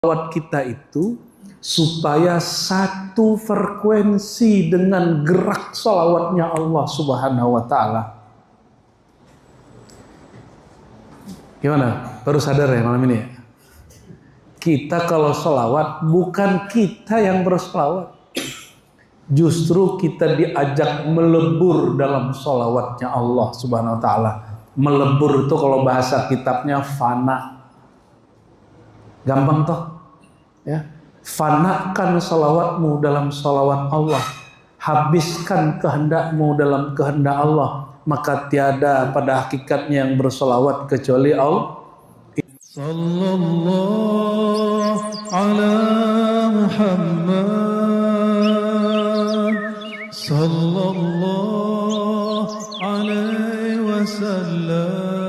Salawat kita itu supaya satu frekuensi dengan gerak salawatnya Allah Subhanahu wa Ta'ala. Gimana? Baru sadar ya malam ini ya? Kita kalau salawat bukan kita yang bersalawat, justru kita diajak melebur dalam salawatnya Allah Subhanahu wa Ta'ala. Melebur itu kalau bahasa kitabnya fana. Gampang toh, ya. Fanakan salawatmu dalam salawat Allah, habiskan kehendakmu dalam kehendak Allah, maka tiada pada hakikatnya yang bersalawat kecuali Allah. Sallallahu ala Muhammad sallallahu alaihi wasallam.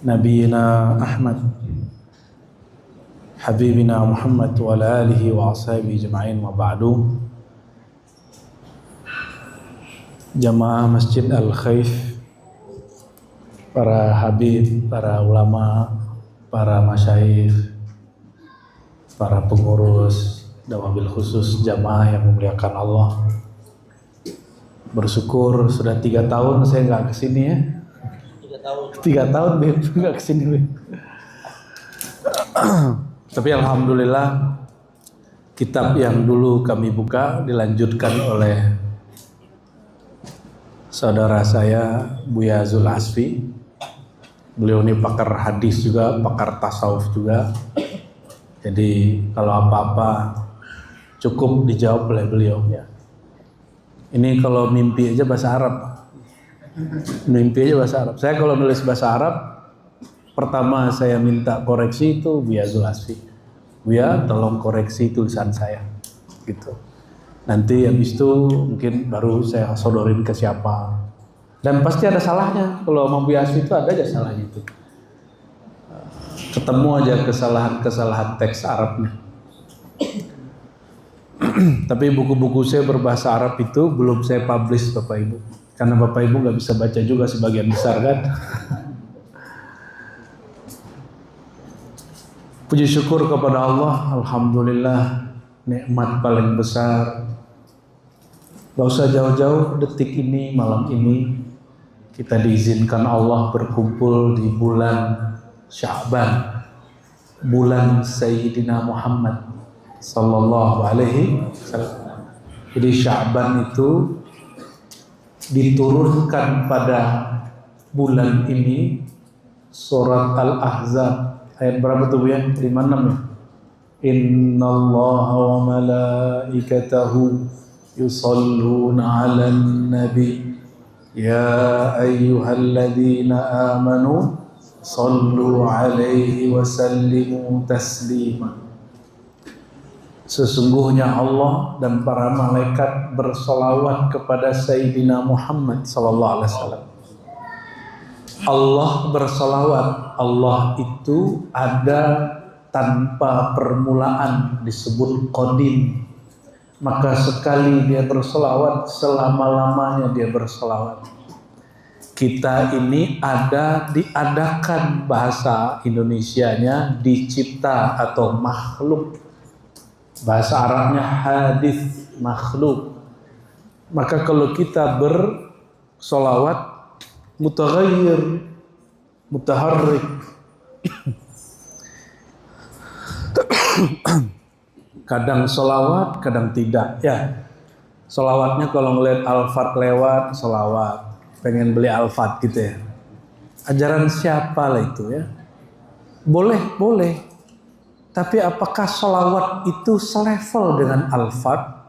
Nabiyina Ahmad Habibina Muhammad wa ala alihi wa ashabihi jama'in wa ba'du. Jamaah Masjid Al-Khaif, para habib, para ulama, para masyayikh, para pengurus dan wabil khusus jamaah yang memuliakan Allah. Bersyukur sudah 3 tahun saya nggak kesini ya. 3 tahun Beb, nggak kesini Beb. Tapi alhamdulillah kitab yang dulu kami buka dilanjutkan oleh saudara saya Buya Zul Asfi. Beliau ini pakar hadis juga, pakar tasawuf juga. Jadi kalau apa-apa cukup dijawab oleh beliau ya. Ini kalau mimpi aja bahasa Arab. Mimpi aja bahasa Arab. Saya kalau nulis bahasa Arab, pertama saya minta koreksi itu Buya Zul Asfi. Buya, tolong koreksi tulisan saya. Gitu. Nanti habis itu mungkin baru saya sodorin ke siapa. Dan pasti ada salahnya. Kalau sama Buya Asfi itu ada aja salahnya itu. Ketemu aja kesalahan-kesalahan teks Arabnya. Tapi buku-buku saya berbahasa Arab itu belum saya publish Bapak Ibu. Karena Bapak Ibu nggak bisa baca juga sebagian besar kan. Puji syukur kepada Allah, alhamdulillah, nikmat paling besar. Gak usah jauh-jauh, detik ini, malam ini kita diizinkan Allah berkumpul di bulan Sya'ban, bulan Sayyidina Muhammad sallallahu alaihi wasallam. Jadi Sya'ban itu diturunkan pada bulan ini surat Al-Ahzab ayat berapa tuh ya? 56 ya. Innallaha wa malaikatahu yusalluna 'alan nabi ya ayyuhalladzina amanu sallu 'alaihi wa sallimu taslima. Sesungguhnya Allah dan para malaikat bersolawat kepada Sayyidina Muhammad sallallahu alaihi wasallam. Allah bersolawat. Allah itu ada tanpa permulaan, disebut qadim. Maka sekali dia bersolawat, selama-lamanya dia bersolawat. Kita ini diadakan bahasa Indonesianya dicipta atau makhluk. Bahasa Arabnya hadis, makhluk. Maka kalau kita bersolawat, mutaghayyir, mutaharrik. Kadang solawat, kadang tidak. Ya, solawatnya kalau ngeliat Alfat lewat, solawat. Pengen beli Alfat gitu ya. Ajaran siapa lah itu ya? Boleh, boleh. Tapi apakah solawat itu selevel dengan Alfat?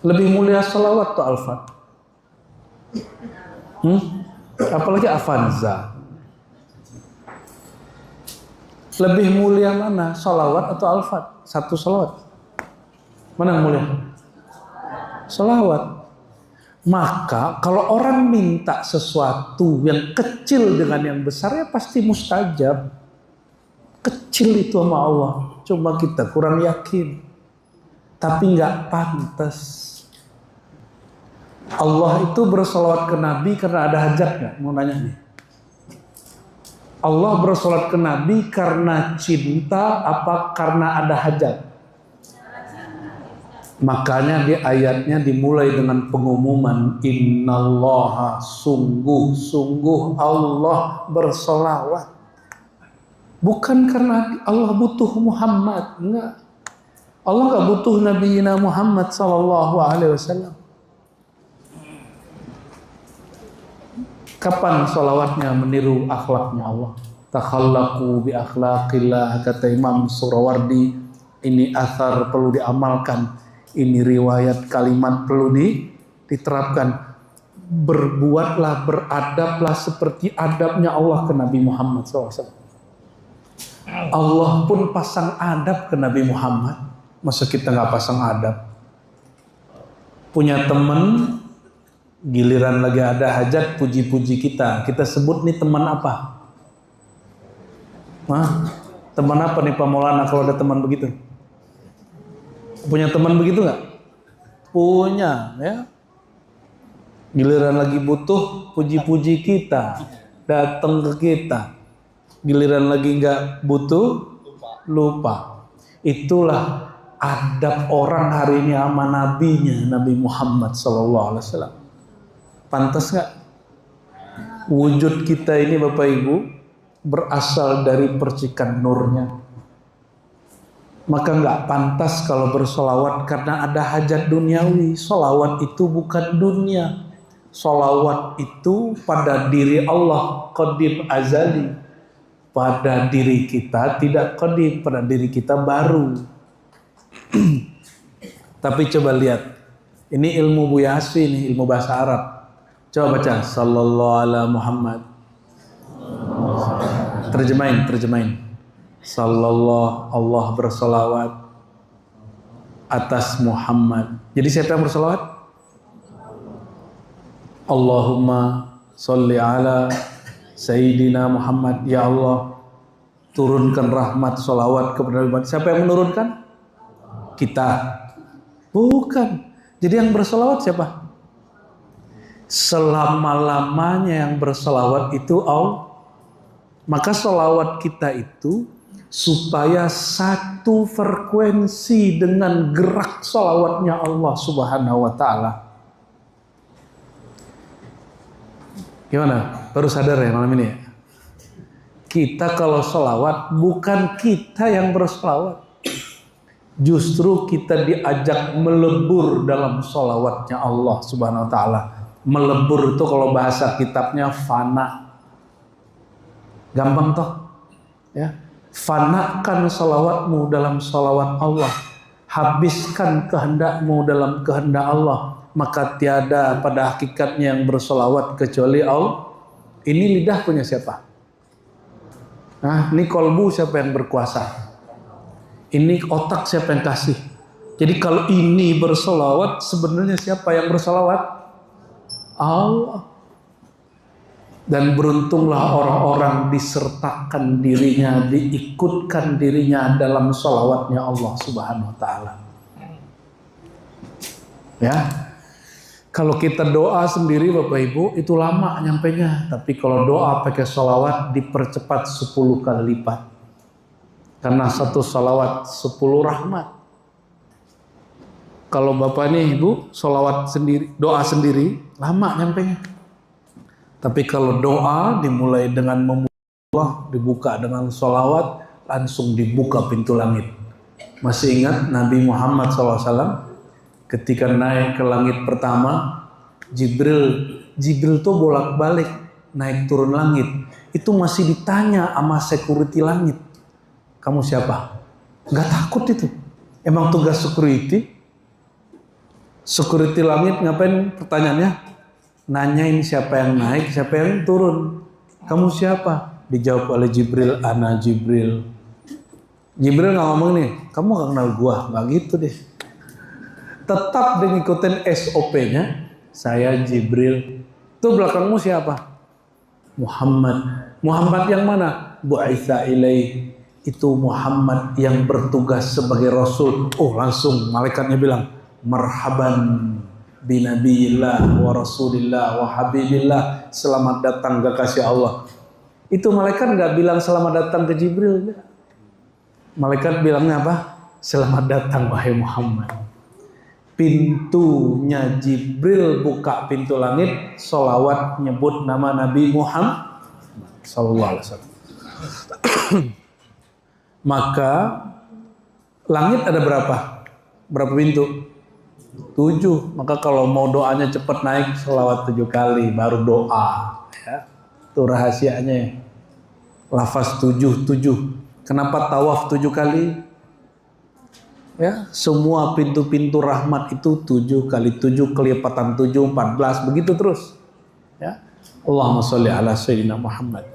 Lebih mulia solawat atau Alfat? Apalagi Avanza. Lebih mulia mana? Solawat atau Alfat? Satu solawat. Mana yang mulia? Solawat. Maka kalau orang minta sesuatu yang kecil dengan yang besar, ya pasti mustajab. Kecil itu sama Allah, cuma kita kurang yakin. Tapi nggak pantas. Allah itu bersolawat ke Nabi karena ada hajat nggak? Mau nanya nih. Allah bersolat ke Nabi karena cinta apa karena ada hajat? Makanya di ayatnya dimulai dengan pengumuman innallaha, sungguh Allah bersolawat. Bukan karena Allah butuh Muhammad, enggak. Allah enggak butuh Nabi Muhammad sallallahu alaihi wasallam. Kapan solawatnya meniru akhlaknya Allah? Takhallaqu bi akhlaqillah, kata Imam Surawardi. Ini athar perlu diamalkan. Ini riwayat kalimat perlu diterapkan. Berbuatlah, beradablah seperti adabnya Allah ke Nabi Muhammad SAW. Allah pun pasang adab ke Nabi Muhammad. Masa kita nggak pasang adab? Punya teman, giliran lagi ada hajat puji-puji kita sebut nih teman apa? Teman apa nih Pak Maulana kalau ada teman begitu? Punya teman begitu nggak? Punya, ya. Giliran lagi butuh puji-puji kita, datang ke kita. Giliran lagi nggak butuh, lupa. Itulah adab orang hari ini sama nabinya, Nabi Muhammad SAW. Pantas nggak? Wujud kita ini Bapak Ibu berasal dari percikan nurnya. Maka nggak pantas kalau bersolawat karena ada hajat duniawi. Solawat itu bukan dunia. Solawat itu pada diri Allah, qadim azali. Pada diri kita tidak qadim, pada diri kita baru. Tapi coba lihat. Ini ilmu Buya Hasfi, ini ilmu bahasa Arab. Coba baca sallallahu ala Muhammad. Terjemahin. Sallallahu, Allah bersolawat atas Muhammad. Jadi siapa yang bersolawat? Allahumma sholli ala Sayyidina Muhammad. Ya Allah, turunkan rahmat solawat kepada Nabi Muhammad. Siapa yang menurunkan? Kita. Bukan. Jadi yang bersolawat siapa? Selama-lamanya yang bersolawat itu Allah. Maka solawat kita itu supaya satu frekuensi dengan gerak solawatnya Allah Subhanahu wa Ta'ala. Gimana? Baru sadar ya malam ini ya? Kita kalau solawat bukan kita yang bersolawat, justru kita diajak melebur dalam solawatnya Allah Subhanahu wa Ta'ala. Melebur itu kalau bahasa kitabnya fana. Gampang toh, ya. Fanakan salawatmu dalam salawat Allah, habiskan kehendakmu dalam kehendak Allah, maka tiada pada hakikatnya yang bersolawat kecuali Allah. Ini lidah punya siapa? Nah, ini kolbu siapa yang berkuasa? Ini otak siapa yang kasih? Jadi kalau ini bersolawat, sebenarnya siapa yang bersolawat? Allah. Dan beruntunglah orang-orang disertakan dirinya, diikutkan dirinya dalam sholawatnya Allah Subhanahu wa Ta'ala. Ya, kalau kita doa sendiri Bapak Ibu itu lama nyampainya, tapi kalau doa pakai sholawat dipercepat 10 kali lipat. Karena satu sholawat 10 rahmat. Kalau Bapak nih Ibu sholawat sendiri, doa sendiri lama nyampainya. Tapi kalau doa dimulai dengan memuji Allah, dibuka dengan sholawat, langsung dibuka pintu langit. Masih ingat Nabi Muhammad SAW ketika naik ke langit pertama, Jibril tuh bolak-balik naik turun langit. Itu masih ditanya sama security langit, kamu siapa? Gak takut itu. Emang tugas security langit ngapain pertanyaannya? Nanyain siapa yang naik, siapa yang turun. Kamu siapa? Dijawab oleh Jibril, ana Jibril. Jibril nggak ngomong nih, kamu gak kenal gua, nggak gitu deh. Tetap ngikutin SOP-nya. Saya Jibril. Tuh belakangmu siapa? Muhammad. Muhammad yang mana? Bu'itsa ilaih. Itu Muhammad yang bertugas sebagai Rasul. Oh langsung malaikatnya bilang, marhaban binabiyillah wa rasulillah wa habibillah, selamat datang kekasih Allah. Itu malaikat nggak bilang selamat datang ke Jibril. Malaikat bilangnya apa? Selamat datang wahai Muhammad. Pintunya Jibril buka pintu langit, sholawat nyebut nama Nabi Muhammad sallallahu alaihi wasallam. Maka langit ada berapa? Berapa pintu? 7. Maka kalau mau doanya cepat naik, sholawat 7 kali baru doa. Ya. Itu rahasianya. Lafaz 7. Kenapa tawaf 7 kali? Ya, semua pintu-pintu rahmat itu 7 kali 7 kelipatan 7 14 begitu terus. Ya. Allahumma sholli ala sayyidina Muhammad.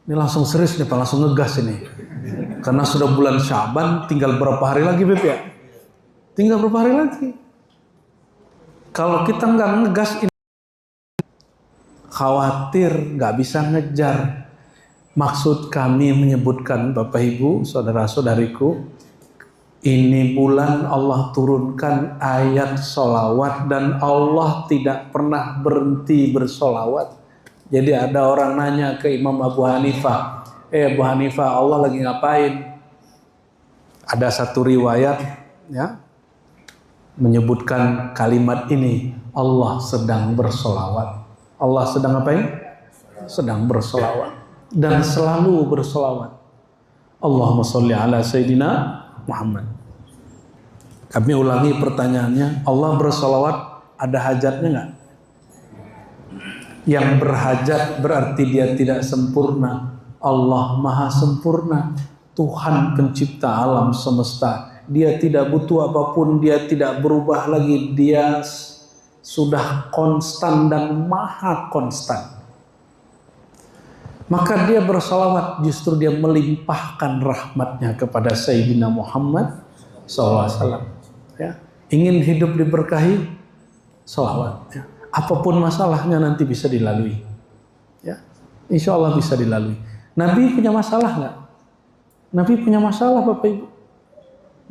Ini langsung serius nih Pak, langsung ngegas ini. Karena sudah bulan Syaban, tinggal berapa hari lagi Beb ya? Tinggal berapa hari lagi? Kalau kita nggak ngegas ini, khawatir nggak bisa ngejar. Maksud kami menyebutkan Bapak Ibu, saudara-saudariku, ini bulan Allah turunkan ayat sholawat dan Allah tidak pernah berhenti bersolawat. Jadi ada orang nanya ke Imam Abu Hanifah, Abu Hanifah, Allah lagi ngapain? Ada satu riwayat ya menyebutkan kalimat ini, Allah sedang bersolawat. Allah sedang ngapain? Sedang bersolawat. Dan selalu bersolawat. Allahumma sholli ala Sayyidina Muhammad. Kami ulangi pertanyaannya, Allah bersolawat ada hajatnya nggak? Yang berhajat berarti dia tidak sempurna. Allah maha sempurna, Tuhan pencipta alam semesta. Dia tidak butuh apapun, dia tidak berubah lagi, dia sudah konstan dan maha konstan. Maka dia bersolawat, justru dia melimpahkan rahmatnya kepada Sayyidina Muhammad SAW. Ya. Ingin hidup diberkahi, solawat. Ya. Apapun masalahnya nanti bisa dilalui. Ya. Insya Allah bisa dilalui. Nabi punya masalah nggak? Nabi punya masalah Bapak Ibu.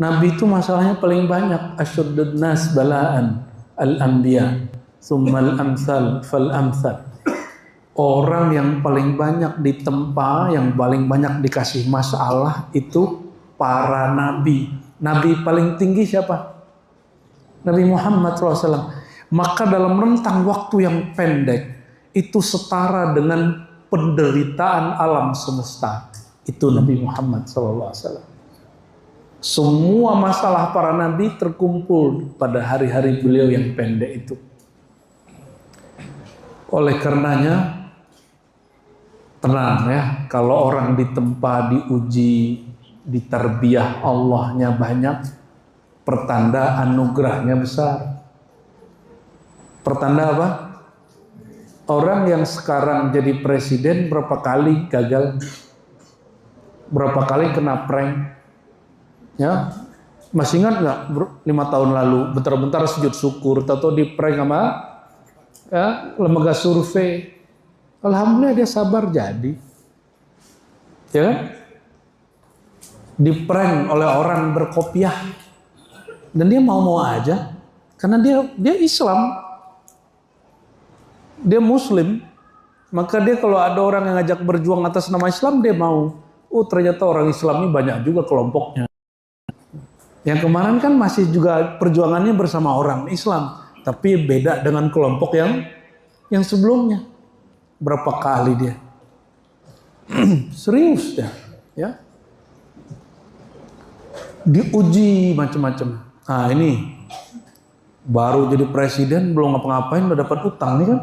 Nabi itu masalahnya paling banyak. Asyaddun nas bala'an al-anbiya, summal amsal fal amsal. Orang yang paling banyak ditempa, yang paling banyak dikasih masalah itu para nabi. Nabi paling tinggi siapa? Nabi Muhammad SAW. Maka dalam rentang waktu yang pendek itu setara dengan penderitaan alam semesta. Itu Nabi Muhammad SAW. Semua masalah para nabi terkumpul pada hari-hari beliau yang pendek itu. Oleh karenanya, tenang ya, kalau orang ditempa, diuji, ditarbiyah Allahnya banyak, pertanda anugerahnya besar. Pertanda apa? Orang yang sekarang jadi presiden berapa kali gagal? Berapa kali kena prank? Ya, masih ingat nggak 5 tahun lalu bentar-bentar sujud syukur, tahu di prank sama ya, lembaga survei. Alhamdulillah dia sabar jadi, ya kan? Di prank oleh orang berkopiah dan dia mau aja karena dia Islam, dia Muslim, maka dia kalau ada orang yang ngajak berjuang atas nama Islam dia mau. Oh ternyata orang Islam ini banyak juga kelompoknya. Yang kemarin kan masih juga perjuangannya bersama orang Islam, tapi beda dengan kelompok yang sebelumnya. Berapa kali dia serius ya diuji macam-macam. Nah ini baru jadi presiden belum ngapa-ngapain udah dapat utang nih kan.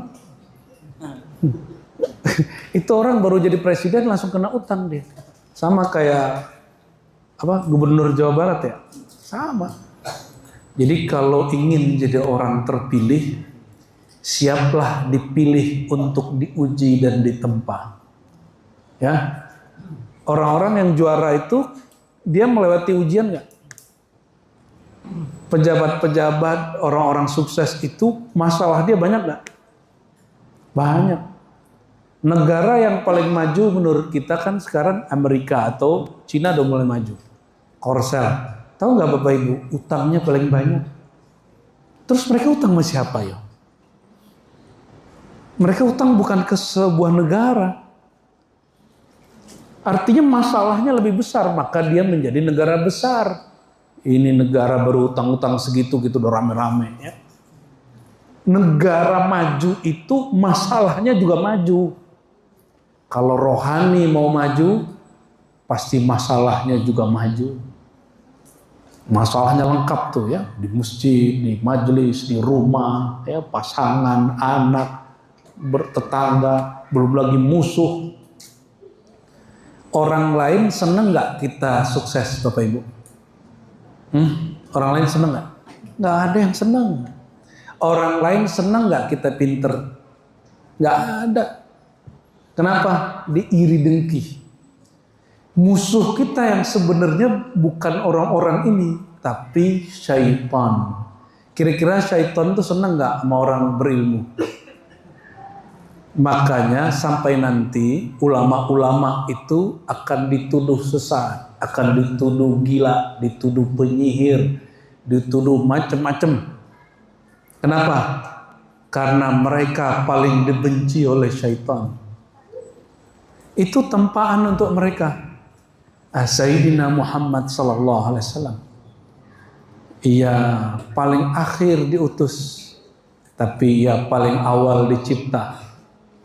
Itu orang baru jadi presiden langsung kena utang dia. Sama kayak apa gubernur Jawa Barat ya, sama. Jadi kalau ingin jadi orang terpilih, siaplah dipilih untuk diuji dan ditempa. Ya, orang-orang yang juara itu dia melewati ujian nggak? Pejabat-pejabat, orang-orang sukses itu masalah dia banyak nggak? Banyak. Negara yang paling maju menurut kita kan sekarang Amerika atau Cina udah mulai maju. Korsel, tahu nggak Bapak Ibu? Utangnya paling banyak. Terus mereka utang sama siapa ya? Mereka utang bukan ke sebuah negara. Artinya masalahnya lebih besar, maka dia menjadi negara besar. Ini negara berutang-utang segitu gitu udah rame-rame ya. Negara maju itu masalahnya juga maju. Kalau rohani mau maju, pasti masalahnya juga maju. Masalahnya lengkap tuh ya, di masjid, di majelis, di rumah, ya pasangan, anak, bertetangga, belum lagi musuh. Orang lain seneng nggak kita sukses, Bapak Ibu? Orang lain seneng nggak? Nggak ada yang seneng. Orang lain seneng nggak kita pinter? Nggak ada. Kenapa? Diiri dengki. Musuh kita yang sebenarnya bukan orang-orang ini, tapi syaitan. Kira-kira syaitan itu senang nggak sama orang berilmu? Makanya sampai nanti ulama-ulama itu akan dituduh sesat, akan dituduh gila, dituduh penyihir, dituduh macam-macam. Kenapa? Karena mereka paling dibenci oleh syaitan. Itu tempaan untuk mereka. Sayyidina Muhammad sallallahu alaihi wasallam, ia paling akhir diutus, tapi ia paling awal dicipta.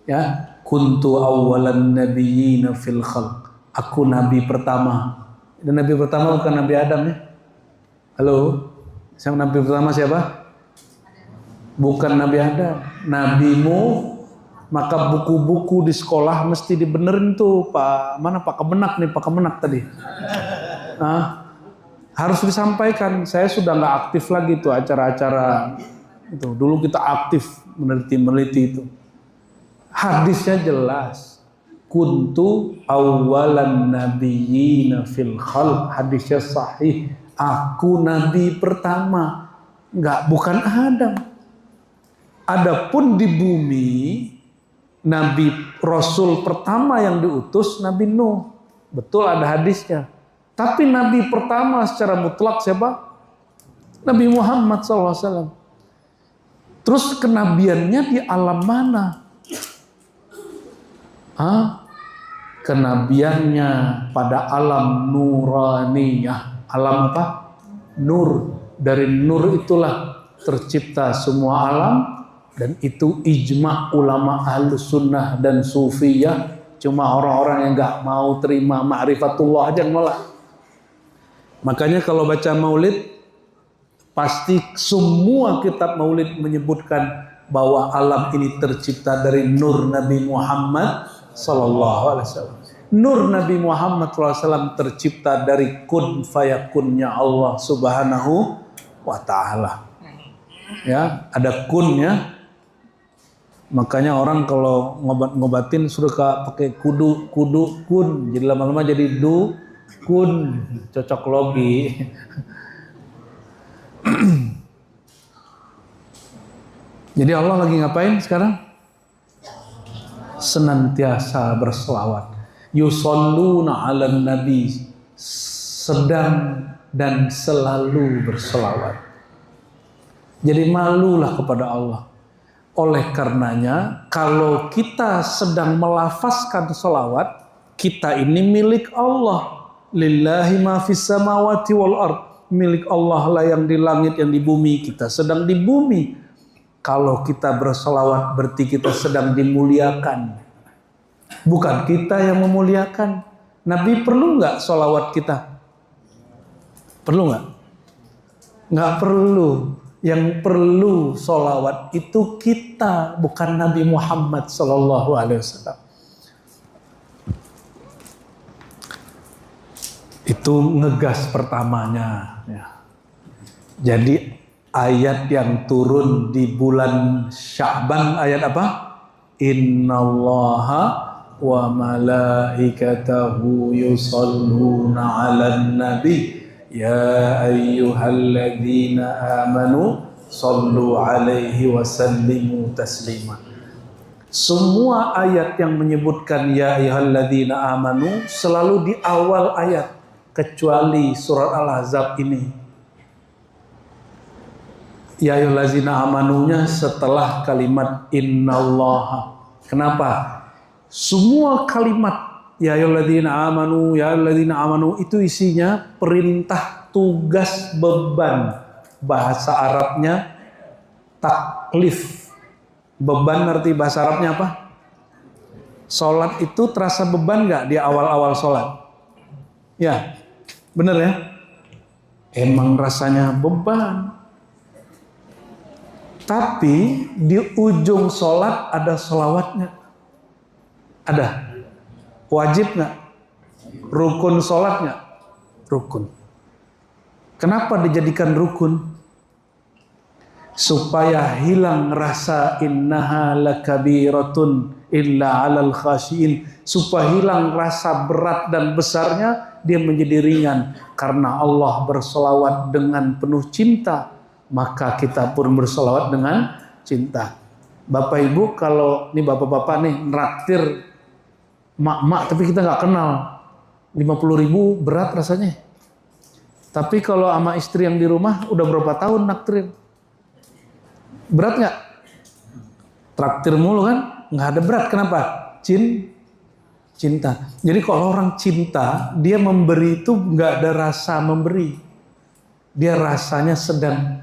Ya, kuntu awwalan nabiyyina fil khalq. Aku nabi pertama. Dan nabi pertama bukan Nabi Adam ya. Halo. Yang nabi pertama siapa? Bukan Nabi Adam. Nabimu, maka buku-buku di sekolah mesti dibenerin tuh, Pak. Mana Pak Kemenak nih, Pak Kemenak tadi. Harus disampaikan. Saya sudah nggak aktif lagi tuh acara-acara itu. Dulu kita aktif meneliti itu. Hadisnya jelas. Kuntu awwalan nabiyyina fil khalq. Hadisnya sahih. Aku nabi pertama. Bukan Adam. Adapun di bumi, nabi rasul pertama yang diutus Nabi Nuh. Betul ada hadisnya. Tapi nabi pertama secara mutlak siapa? Nabi Muhammad SAW. Terus kenabiannya di alam mana? Kenabiannya pada alam nuraniyah. Alam apa? Nur. Dari nur itulah tercipta semua alam. Dan itu ijma ulama ahlus sunnah dan sufiyah. Cuma orang-orang yang gak mau terima ma'rifatullah aja yang nolak. Makanya kalau baca maulid, pasti semua kitab maulid menyebutkan bahwa alam ini tercipta dari nur Nabi Muhammad sallallahu alaihi wasallam. Nur Nabi Muhammad sallallahu alaihi wasallam tercipta dari kun fayakunnya Allah Subhanahu wa taala. Ya, ada kun ya. Makanya orang kalau ngobatin suka pakai kudu kun, jadi lama-lama jadi kun, cocok logi. Jadi Allah lagi ngapain sekarang? Senantiasa berselawat. Yusholluna 'alan nabi, sedang dan selalu berselawat. Jadi malulah kepada Allah. Oleh karenanya, kalau kita sedang melafazkan selawat, kita ini milik Allah. Lillahi ma fis samawati wal ard. Milik Allah lah yang di langit, yang di bumi. Kita sedang di bumi. Kalau kita berselawat, berarti kita sedang dimuliakan. Bukan kita yang memuliakan. Nabi perlu nggak selawat kita? Perlu nggak? Nggak perlu. Yang perlu sholawat itu kita, bukan Nabi Muhammad sallallahu alaihi wasallam. Itu ngegas pertamanya. Ya. Jadi ayat yang turun di bulan Sya'ban ayat apa? Innallaha wa malaikatahu yusholluna 'alan nabi. Ya ayyuhalladzina amanu sallu alaihi wa sallimu taslima. Semua ayat yang menyebutkan ya ayyuhalladzina amanu selalu di awal ayat, kecuali surat Al-Ahzab ini. ya ayyuhallazina amanunya setelah kalimat innallaha. Kenapa? Semua kalimat ya ayyuhallazina amanu itu isinya perintah, tugas, beban. Bahasa Arabnya taklif. Beban arti bahasa Arabnya apa? Sholat itu terasa beban nggak di awal-awal sholat? Ya, bener ya? Emang rasanya beban. Tapi di ujung sholat ada sholawatnya. Ada. Wajib nggak? Rukun sholat nggak? Rukun. Kenapa dijadikan rukun? Supaya hilang rasa innaha lakabiratun illa 'alal khashiin. Supaya hilang rasa berat dan besarnya, dia menjadi ringan. Karena Allah bersolawat dengan penuh cinta, maka kita pun bersolawat dengan cinta. Bapak Ibu, kalau ini bapak-bapak nih nraktir mak-mak tapi kita nggak kenal, 50.000 berat rasanya. Tapi kalau sama istri yang di rumah udah berapa tahun naktir, berat nggak? Traktir mulu kan, nggak ada berat. Kenapa? Cinta. Jadi kalau orang cinta, dia memberi itu nggak ada rasa memberi, dia rasanya sedang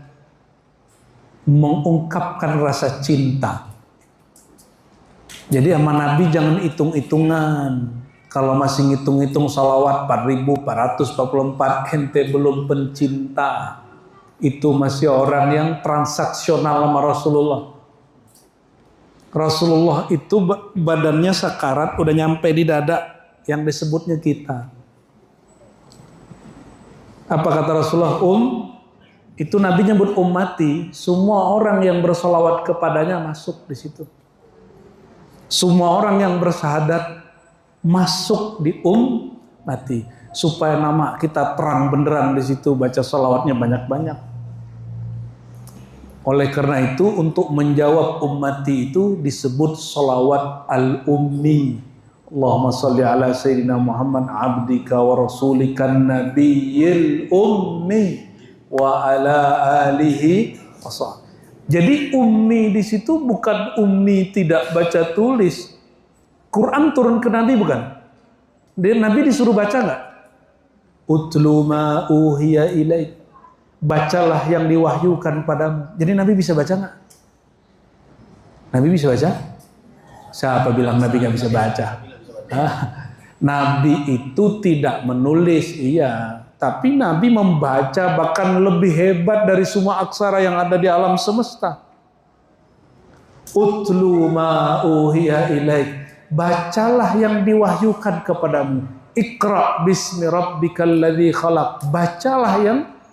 mengungkapkan rasa cinta. Jadi sama Nabi jangan hitung-hitungan. Kalau masih ngitung-hitung salawat 4.444, ente belum pencinta. Itu masih orang yang transaksional sama Rasulullah. Rasulullah itu badannya sakarat, udah nyampe di dada yang disebutnya kita. Apa kata Rasulullah? Itu Nabi nyebut ummati, semua orang yang bersolawat kepadanya masuk di situ. Semua orang yang bersyahadat masuk di ummati, supaya nama kita terang benderang di situ, baca solawatnya banyak-banyak. Oleh karena itu, untuk menjawab ummati itu disebut solawat al-ummi. Allahumma sholli ala sayyidina Muhammad abdika wa rasulikan nabiyil ummi wa ala alihi wasahbihi. Jadi ummi di situ bukan ummi tidak baca tulis. Quran turun ke Nabi bukan? Nabi disuruh baca nggak? Utlu ma uhiya ilaik. Bacalah yang diwahyukan padamu. Jadi Nabi bisa baca nggak? Nabi bisa baca? Siapa bilang Nabi nggak bisa baca? Nabi itu tidak menulis, iya. Tapi Nabi membaca, bahkan lebih hebat dari semua aksara yang ada di alam semesta. Utlu ma uhiya ilaik. Bacalah yang diwahyukan kepadamu. Iqra bismi rabbikal ladzi khalaq.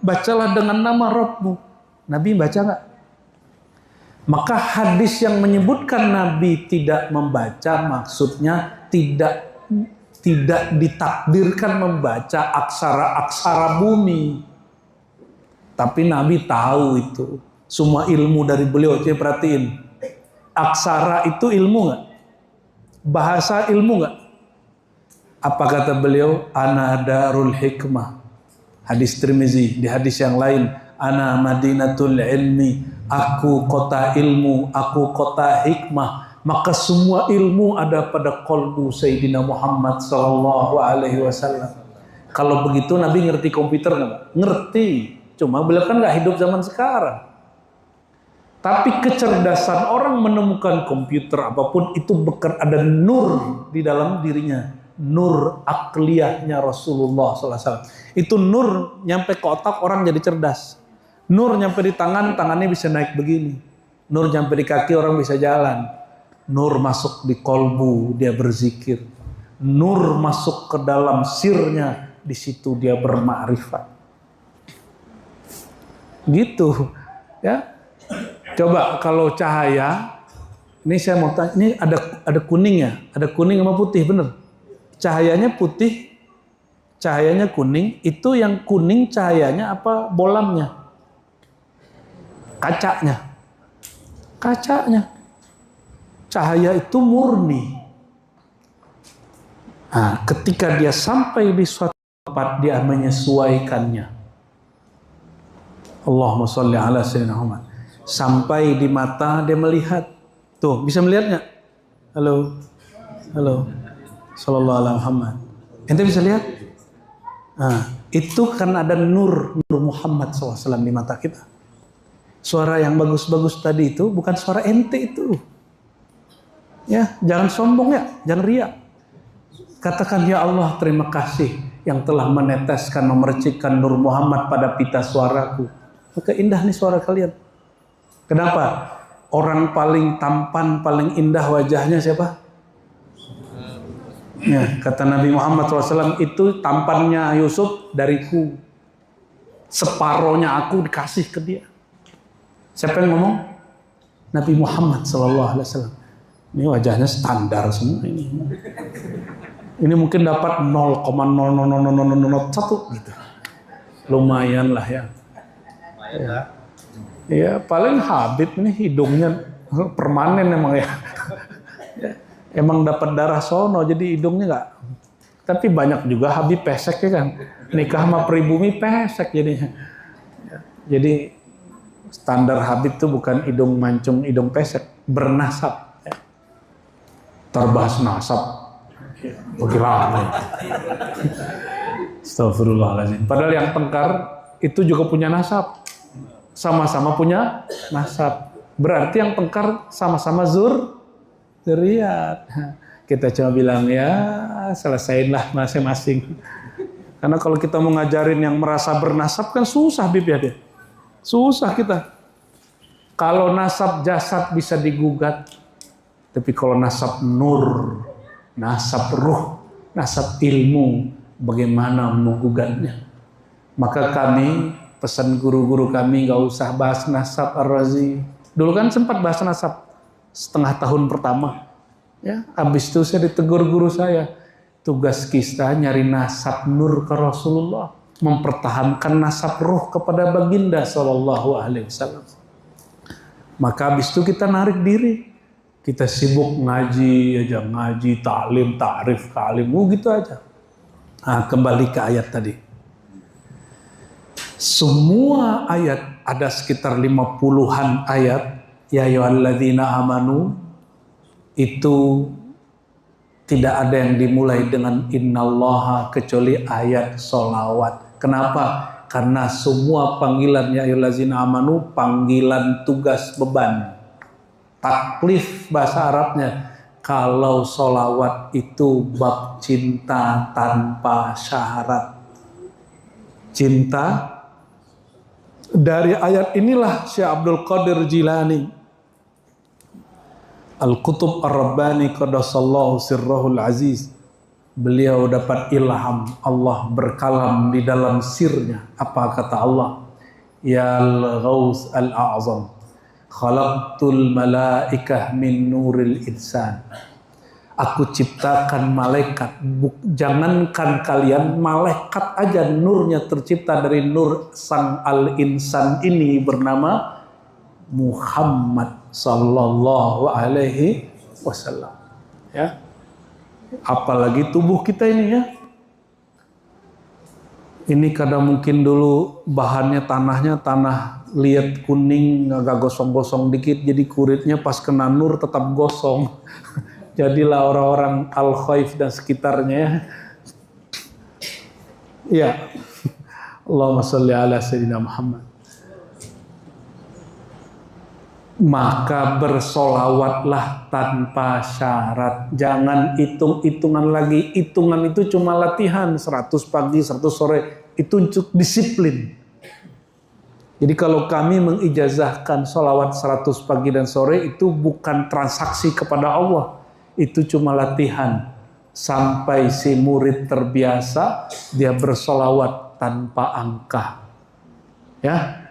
Bacalah dengan nama Rabbmu. Nabi baca nggak? Maka hadis yang menyebutkan Nabi tidak membaca, maksudnya tidak ditakdirkan membaca aksara-aksara bumi. Tapi Nabi tahu itu. Semua ilmu dari beliau. Coba perhatiin. Aksara itu ilmu nggak? Bahasa ilmu nggak? Apa kata beliau? Ana darul hikmah. Hadis Tirmizi. Di hadis yang lain, ana madinatul ilmi. Aku kota ilmu, aku kota hikmah. Maka semua ilmu ada pada qalbu Sayyidina Muhammad sallallahu alaihi wasallam. Kalau begitu Nabi ngerti komputer nggak? Ngerti. Cuma beliau kan nggak hidup zaman sekarang. Tapi kecerdasan orang menemukan komputer apapun itu ada nur di dalam dirinya. Nur akliyahnya Rasulullah sallallahu alaihi wasallam. Itu nur nyampe ke otak, orang jadi cerdas. Nur nyampe di tangan, tangannya bisa naik begini. Nur nyampe di kaki, orang bisa jalan. Nur masuk di kolbu, dia berzikir. Nur masuk ke dalam sirnya, di situ dia bermakrifat. Gitu, ya. Coba kalau cahaya, ini saya mau tanya, ini ada kuning ya, ada kuning sama putih, bener? Cahayanya putih, cahayanya kuning. Itu yang kuning cahayanya apa bolamnya? Kacanya. Cahaya itu murni. Nah, ketika dia sampai di suatu tempat, dia menyesuaikannya. Allahumma sholli ala sayyidina Muhammad. Sampai di mata dia melihat. Tuh, bisa melihat nggak? Halo, halo. Sallallahu alaihi Muhammad. Ente bisa lihat? Nah, itu kan ada nur Muhammad SAW di mata kita. Suara yang bagus-bagus tadi itu bukan suara ente itu. Ya, jangan sombong ya, jangan riak. Katakan, ya Allah, terima kasih yang telah meneteskan, memercikkan nur Muhammad pada pita suaraku. Maka indah nih suara kalian. Kenapa? Orang paling tampan, paling indah wajahnya siapa? Ya, kata Nabi Muhammad SAW, itu tampannya Yusuf dariku. Separohnya aku dikasih ke dia. Siapa yang ngomong? Nabi Muhammad SAW. Ini wajahnya standar semua ini. Ini mungkin dapat 0,00001 gitu. Lumayan lah ya. Ya paling Habib ini hidungnya permanen emang ya. Emang dapat darah sono jadi hidungnya nggak. Tapi banyak juga Habib pesek ya kan. Nikah sama pribumi pesek jadinya. Jadi standar Habib itu bukan hidung mancung, hidung pesek, bernasab. Terbahas nasab. Bagaimana? Astagfirullahaladzim. Padahal yang tengkar itu juga punya nasab. Sama-sama punya nasab. Berarti yang tengkar sama-sama zuriat. Kita cuma bilang ya selesailah masing-masing. Karena kalau kita mau ngajarin yang merasa bernasab kan susah Bib ya dia. Susah kita. Kalau nasab jasad bisa digugat. Tapi kalau nasab nur, nasab ruh, nasab ilmu, bagaimana menggugatnya? Maka kami, pesan guru-guru kami gak usah bahas nasab Ar-Razi. Dulu kan sempat bahas nasab setengah tahun pertama. Ya, habis itu saya ditegur guru saya. Tugas kita nyari nasab nur ke Rasulullah. Mempertahankan nasab ruh kepada baginda Sallallahu Alaihi Wasallam. Maka habis itu kita narik diri. Kita sibuk ngaji aja, ngaji, ta'lim, ta'rif, ta'lim, gitu aja. Nah, kembali ke ayat tadi. Semua ayat, ada sekitar 50-an ayat, ya ayyuhalladzina amanu, itu tidak ada yang dimulai dengan innallaha kecuali ayat sholawat. Kenapa? Karena semua panggilan ya ayyuhalladzina amanu, panggilan tugas beban. Taklif bahasa Arabnya. Kalau sholawat itu bab cinta tanpa syarat. Cinta. Dari ayat inilah Syekh Abdul Qadir Jilani Al-Qutub Ar-Rabbani Qaddasallahu Sirrahul Aziz. Beliau dapat ilham Allah berkalam di dalam sirnya. Apa kata Allah? Ya Al-Ghaus Al-A'zam, khalaqtul malaikah min nuril insan. Aku ciptakan malaikat. Jangankan kalian, malaikat aja nurnya tercipta dari nur sang al-insan ini bernama Muhammad sallallahu alaihi wasallam. Ya. Apalagi tubuh kita ini ya. Ini kadang mungkin dulu bahannya tanahnya tanah liat kuning agak gosong-gosong dikit, jadi kuritnya pas kena nur tetap gosong. Jadilah orang-orang Al-Khaif dan sekitarnya. Ya. Allahumma sholli ala sayyidina Muhammad. Maka bersolawatlah tanpa syarat. Jangan hitung-hitungan lagi. Hitungan itu cuma latihan. 100 pagi, 100 sore. Itu untuk disiplin. Jadi kalau kami mengijazahkan solawat 100 pagi dan sore, itu bukan transaksi kepada Allah. Itu cuma latihan. Sampai si murid terbiasa, dia bersolawat tanpa angka. Ya.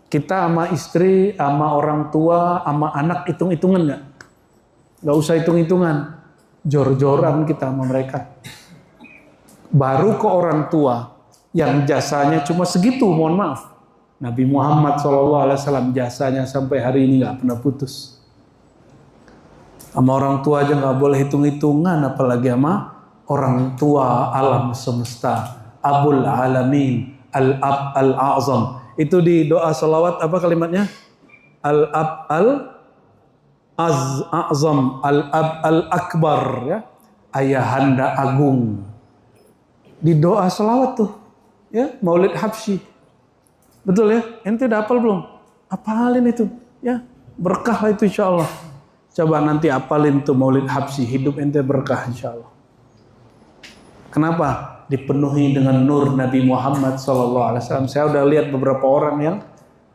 Kita sama istri, sama orang tua, sama anak hitung-hitungan nggak? Nggak usah hitung-hitungan. Jor-joran kita sama mereka. Baru ke orang tua yang jasanya cuma segitu, mohon maaf. Nabi Muhammad SAW jasanya sampai hari ini nggak pernah putus. Sama orang tua aja nggak boleh hitung-hitungan, apalagi sama orang tua alam semesta. Abul Alamin, Al-Ab Al-A'zam. Itu di doa salawat apa kalimatnya? al-ab al-azam, al-ab al-akbar, ya, ayahanda agung. Di doa selawat tuh, ya, Maulid Habsyi. Betul ya? Ente udah hafal belum? Hafalin itu, ya. Berkah lah itu insyaallah. Coba nanti hafalin tuh Maulid Habsyi, hidup ente berkah insyaallah. Kenapa? Dipenuhi dengan nur Nabi Muhammad SAW. Saya udah lihat beberapa orang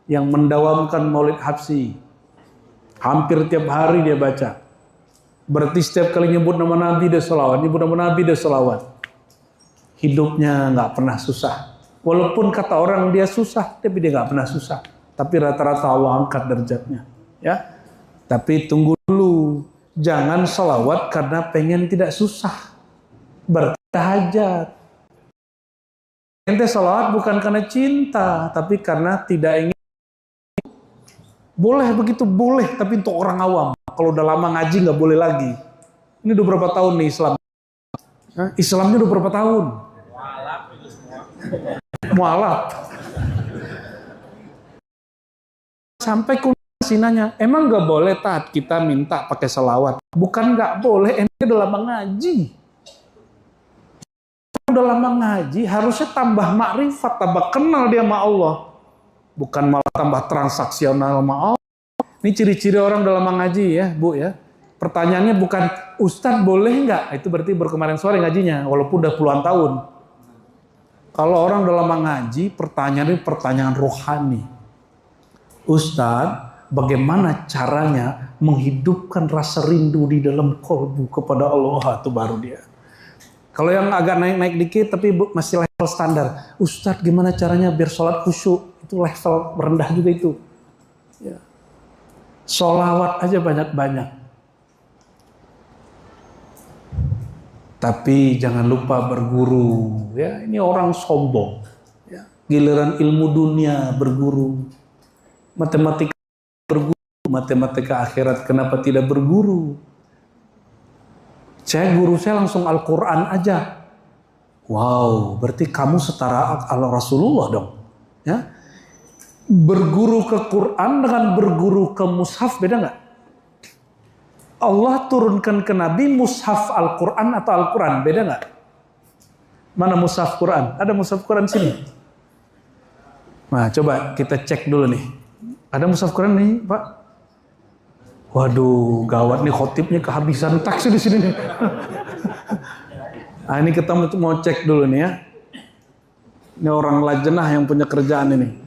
yang mendawamkan Maulid Habsyi. Hampir tiap hari dia baca. Berarti setiap kali nyebut nama Nabi dia selawat, nyebut nama Nabi dia selawat. Hidupnya nggak pernah susah. Walaupun kata orang dia susah, tapi dia nggak pernah susah. Tapi rata-rata Allah angkat derajatnya, ya. Tapi tunggu dulu, jangan selawat karena pengen tidak susah, bertahajat. Ente selawat bukan karena cinta, tapi karena tidak ingin. Boleh begitu, boleh, tapi untuk orang awam. Kalau udah lama ngaji nggak boleh lagi. Ini udah berapa tahun nih Islam? Islamnya udah berapa tahun? Mualaf. Sampai kulasi nanya, emang nggak boleh Tat kita minta pakai selawat? Bukan nggak boleh, ente udah lama ngaji. Udah lama ngaji, harusnya tambah makrifat, tambah kenal dia sama Allah. Bukan malah tambah transaksional sama Allah. Ini ciri-ciri orang udah lama ngaji ya, Bu ya. Pertanyaannya bukan, Ustadz boleh nggak? Itu berarti berkemarin sore ngajinya, walaupun udah puluhan tahun. Kalau orang udah lama ngaji, pertanyaannya pertanyaan rohani. Ustadz, bagaimana caranya menghidupkan rasa rindu di dalam kolbu kepada Allah? Itu baru dia. Kalau yang agak naik-naik dikit tapi masih level standar. Ustadz, gimana caranya biar sholat khusyuk? Itu level rendah juga itu. Ya. Sholawat aja banyak-banyak. Tapi jangan lupa berguru. Ya, ini orang sombong. Ya. Giliran ilmu dunia berguru. Matematika berguru. Matematika akhirat kenapa tidak berguru? Guru saya langsung Al-Quran aja. Wow, berarti kamu setara Rasulullah dong. Ya. Berguru ke Quran dengan berguru ke mushaf beda nggak? Allah turunkan ke Nabi mushaf Al-Quran atau Al-Quran, beda nggak? Mana mushaf Quran? Ada mushaf Quran sini? Nah, coba kita cek dulu nih. Ada mushaf Quran nih, Pak? Waduh, gawat nih, khotibnya kehabisan taksi di sini nih. Nah, ini kita mau cek dulu nih ya. Ini orang lajnah yang punya kerjaan ini.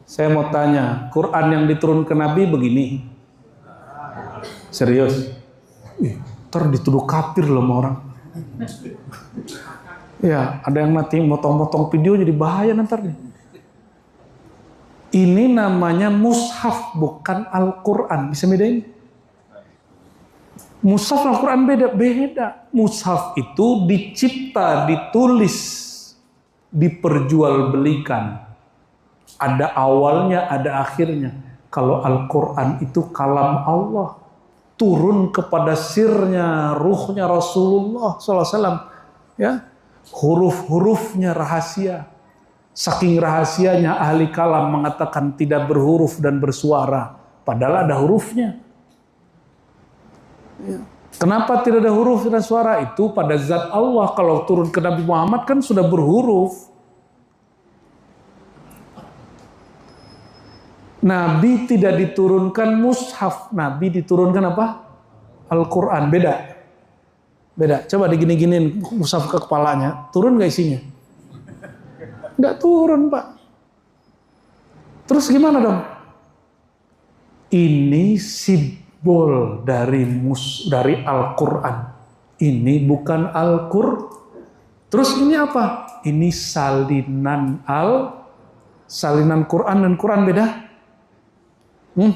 Saya mau tanya, Quran yang diturunkan Nabi begini. Serius? Ntar dituduh kafir loh sama orang. Ya, ada yang nanti motong-motong video jadi bahaya nanti nih. Ini namanya mushaf, bukan Al-Quran. Bisa bedain? Mushaf Al-Quran beda. Mushaf itu dicipta, ditulis, diperjualbelikan. Ada awalnya, ada akhirnya. Kalau Al-Quran itu kalam Allah. Turun kepada sirnya, ruhnya Rasulullah SAW. Ya, huruf-hurufnya rahasia. Saking rahasianya ahli kalam mengatakan tidak berhuruf dan bersuara. Padahal ada hurufnya. Ya. Kenapa tidak ada huruf dan suara? Itu pada zat Allah. Kalau turun ke Nabi Muhammad kan sudah berhuruf. Nabi tidak diturunkan mushaf, Nabi diturunkan apa? Al-Quran. Beda. Coba digini-giniin mushaf ke kepalanya, turun gak isinya? Nggak turun, Pak. Terus gimana dong? Ini simbol dari Al-Quran. Ini bukan Al-Quran. Terus ini apa? Ini salinan Quran dan Quran beda?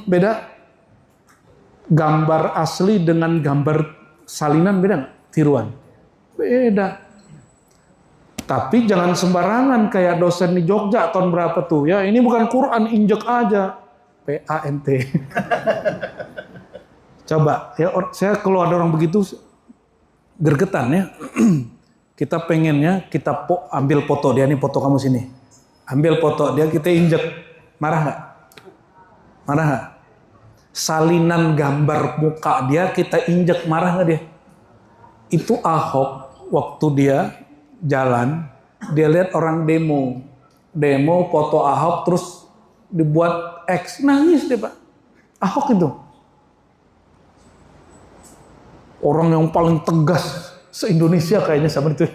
Beda. Gambar asli dengan gambar salinan beda nggak? Tiruan. Beda. Tapi jangan sembarangan kayak dosen di Jogja tahun berapa tuh. Ya ini bukan Quran, injek aja. PANT. Coba ya, saya kalau ada orang begitu gergetan ya. Kita pengennya kita ambil foto dia, nih foto kamu sini. Ambil foto dia, kita injek. Marah nggak? Marah nggak? Salinan gambar muka dia kita injek, marah nggak dia? Itu Ahok waktu dia jalan, dia lihat orang demo foto Ahok terus dibuat X, nangis dia Pak. Ahok itu orang yang paling tegas se-Indonesia kayaknya sama itu.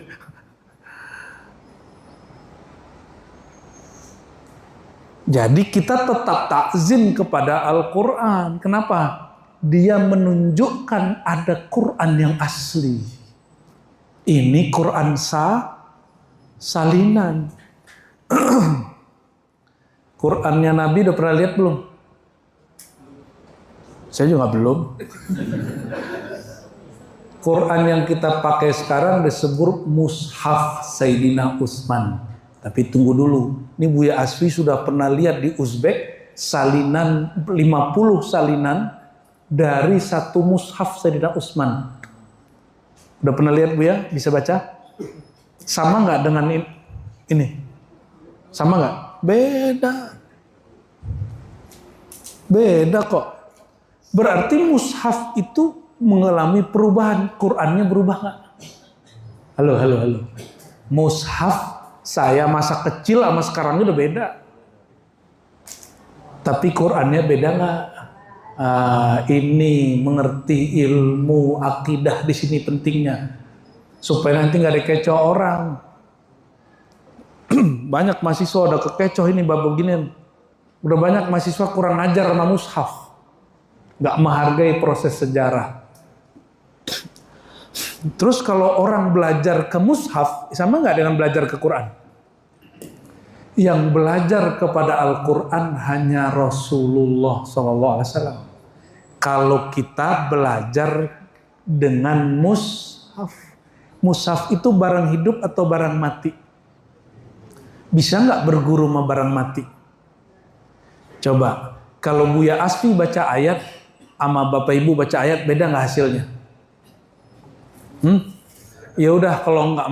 Jadi kita tetap takzim kepada Al-Quran. Kenapa? Dia menunjukkan ada Quran yang asli. Ini Quran salinan. Qurannya Nabi udah pernah lihat belum? Saya juga belum. Quran yang kita pakai sekarang disebut Mushaf Sayyidina Utsman. Tapi tunggu dulu, ini Buya Asfi sudah pernah lihat di Uzbek salinan 50 salinan dari satu mushaf Sayyidina Utsman. Udah pernah lihat Buya? Bisa baca? Sama nggak dengan ini? Sama nggak? Beda kok. Berarti mushaf itu mengalami perubahan. Qurannya berubah nggak? Halo. Mushaf saya masa kecil sama sekarang udah beda. Tapi Qurannya beda nggak? Ini mengerti ilmu akidah di sini pentingnya. Supaya nanti nggak dikecoh orang. Banyak mahasiswa udah kekecoh ini bab beginian. Udah banyak mahasiswa kurang ajar sama mushaf. Nggak menghargai proses sejarah. Terus kalau orang belajar ke mushaf, sama nggak dengan belajar ke Quran? Yang belajar kepada Al-Quran hanya Rasulullah SAW. Kalau kita belajar dengan mushaf, mushaf itu barang hidup atau barang mati? Bisa nggak berguru sama barang mati? Coba, kalau Buya Asfi baca ayat, sama Bapak Ibu baca ayat, beda nggak hasilnya? Ya udah, kalau nggak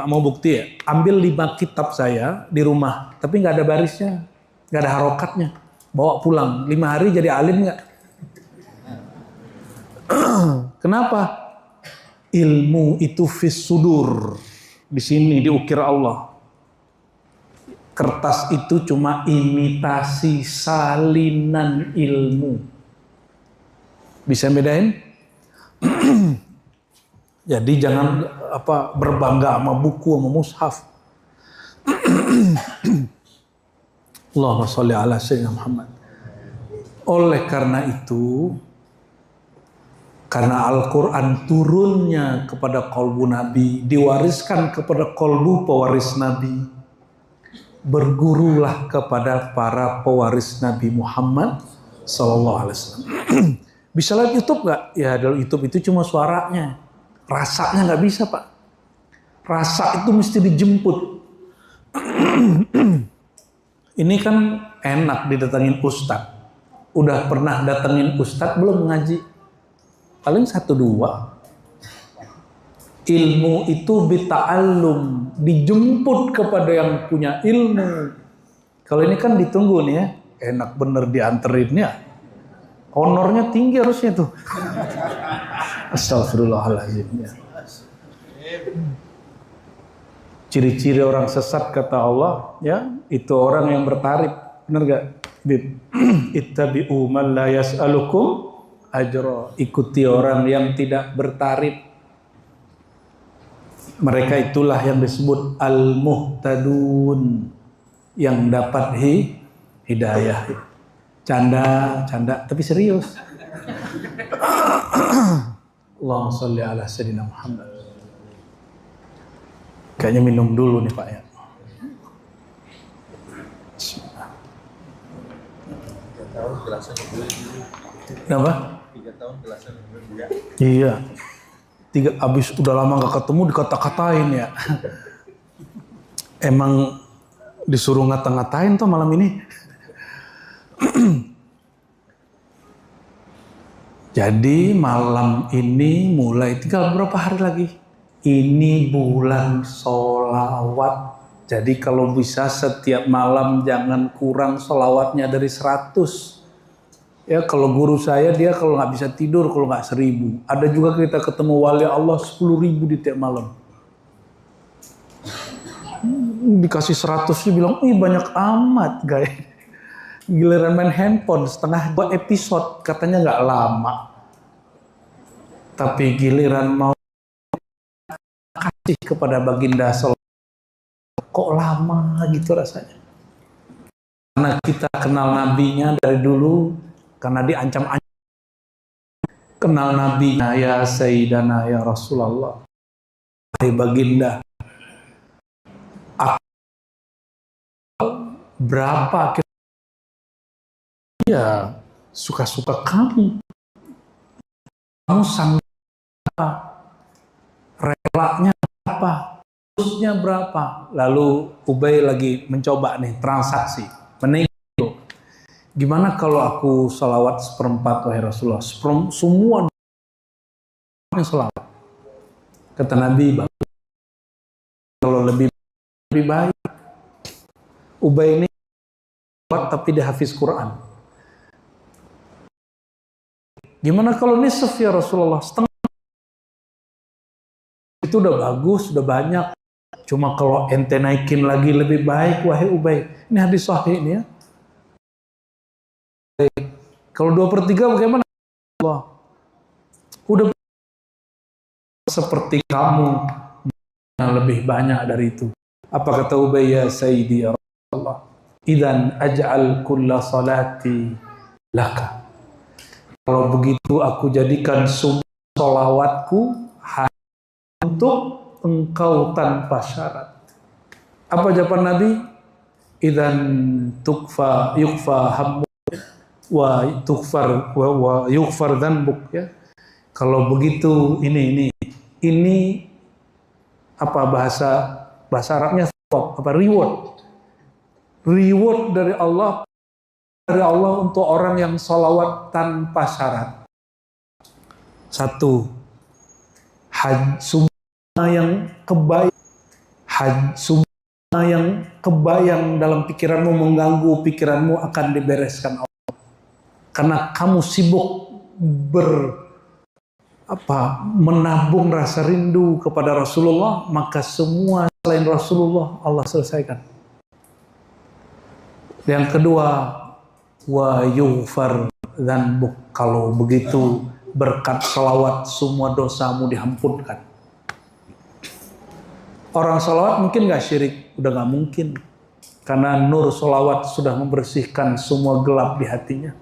mau bukti ya, ambil 5 kitab saya di rumah, tapi nggak ada barisnya, nggak ada harokatnya, bawa pulang 5 hari jadi alim nggak? Kenapa? Ilmu itu fis sudur, di sini diukir Allah. Kertas itu cuma imitasi salinan ilmu. Bisa bedain? Jadi jangan berbangga sama buku, sama mushaf. Allahumma sholli ala sayyidina Muhammad. Oleh karena itu, karena Al-Quran turunnya kepada kolbu Nabi, diwariskan kepada kolbu pewaris Nabi, bergurulah kepada para pewaris Nabi Muhammad Sallallahu Alaihi Wasallam. Bisa lihat YouTube nggak? Ya, dalam YouTube itu cuma suaranya. Rasanya nggak bisa Pak. Rasa itu mesti dijemput. Ini kan enak didatengin ustadz. Udah pernah datengin ustadz belum ngaji? Paling 1-2. Ilmu itu bita'allum, dijemput kepada yang punya ilmu. Kalau ini kan ditunggu nih ya, enak bener dianterinnya. Honornya tinggi harusnya tuh. Astagfirullahaladzim. Ya. Ciri-ciri orang sesat kata Allah, ya itu orang yang bertarif, benar gak? Ittabi'u man la yas'alukum ajra. Ikuti orang yang tidak bertarif. Mereka itulah yang disebut al-muhtadun, yang dapat hidayah. Canda, tapi serius. Allahumma sholli ala sayyidina Muhammad. Kayaknya minum dulu nih Pak ya. Bismillah. 3 tahun gelasan dulu. Kenapa? 3 tahun gelasan dulu ya. Iya. Abis udah lama gak ketemu dikata-katain ya. Emang disuruh ngata-ngatain tuh malam ini. Jadi malam ini mulai tinggal berapa hari lagi? Ini bulan sholawat. Jadi kalau bisa setiap malam jangan kurang sholawatnya dari 100. Ya kalau guru saya dia kalau nggak bisa tidur kalau nggak 1000. Ada juga kita ketemu wali Allah 10.000 di tiap malam. Dikasih 100 dia bilang, ih banyak amat guys. Giliran main handphone setengah 2 episode katanya nggak lama. Tapi giliran mau kasih kepada baginda sallallahu kok lama gitu rasanya. Karena kita kenal nabinya dari dulu, karena diancam-ancam. Kenal nabinya ya Sayyidana ya Rasulullah. Hai baginda. Berapa ya suka-suka kamu sanggup apa, relanya apa, terusnya berapa. Lalu Ubay lagi mencoba nih transaksi menego. Gimana kalau aku salawat 1/4 wahai Rasulullah, semua salawat. Kata Nabi, kalau lebih baik. Ubay ini tapi dia hafiz Quran. Gimana kalau nisf ya Rasulullah, setengah? Itu udah bagus, udah banyak. Cuma kalau ente naikin lagi lebih baik wahai Ubay. Ini hadis sahih ini ya. Kalau 2/3 bagaimana? Allah. Udah seperti kamu yang lebih banyak dari itu. Apa kata Ubay, ya Sayyidi ya Rasulullah, idzan aj'al kulla salati laka. Kalau begitu aku jadikan semua sholawatku untuk engkau tanpa syarat. Apa jawaban Nabi? Idzan yukfa hammu wa yughfar dzanbuk ya. Kalau begitu ini apa bahasa Arabnya apa reward dari Allah untuk orang yang sholawat tanpa syarat. Satu, semua yang kebayang dalam pikiranmu, mengganggu pikiranmu akan dibereskan Allah. Karena kamu sibuk menabung rasa rindu kepada Rasulullah, maka semua selain Rasulullah Allah selesaikan. Yang kedua, wa yughfar dzanbuk. Kalau begitu berkat salawat semua dosamu diampunkan. Orang salawat mungkin gak syirik, udah gak mungkin. Karena nur salawat sudah membersihkan semua gelap di hatinya.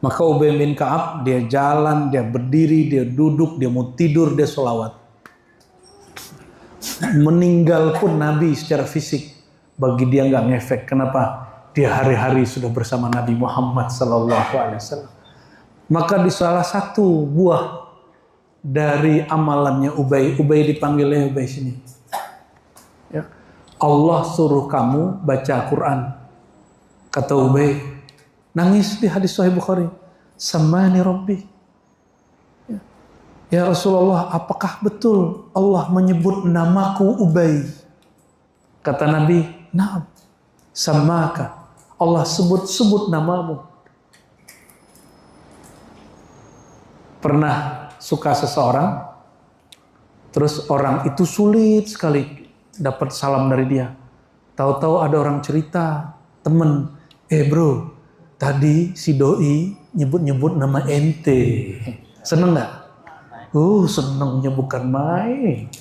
Maka Ubay bin Ka'ab, dia jalan, dia berdiri, dia duduk, dia mau tidur, dia salawat. Meninggal pun Nabi secara fisik bagi dia nggak ngefek. Kenapa? Dia hari-hari sudah bersama Nabi Muhammad SAW. Maka di salah satu buah dari amalannya Ubay dipanggilnya Ubay sini. Ya. Allah suruh kamu baca Quran. Kata Ubay, nangis di hadis Sahih Bukhari. Samani Rabbi. Ya Rasulullah, apakah betul Allah menyebut namaku Ubay? Kata Nabi, na'am, samaka. Allah sebut-sebut namamu. Pernah suka seseorang, terus orang itu sulit sekali dapat salam dari dia. Tahu-tahu ada orang cerita, temen, bro, tadi si doi nyebut-nyebut nama ente. Seneng nggak? Senengnya bukan main.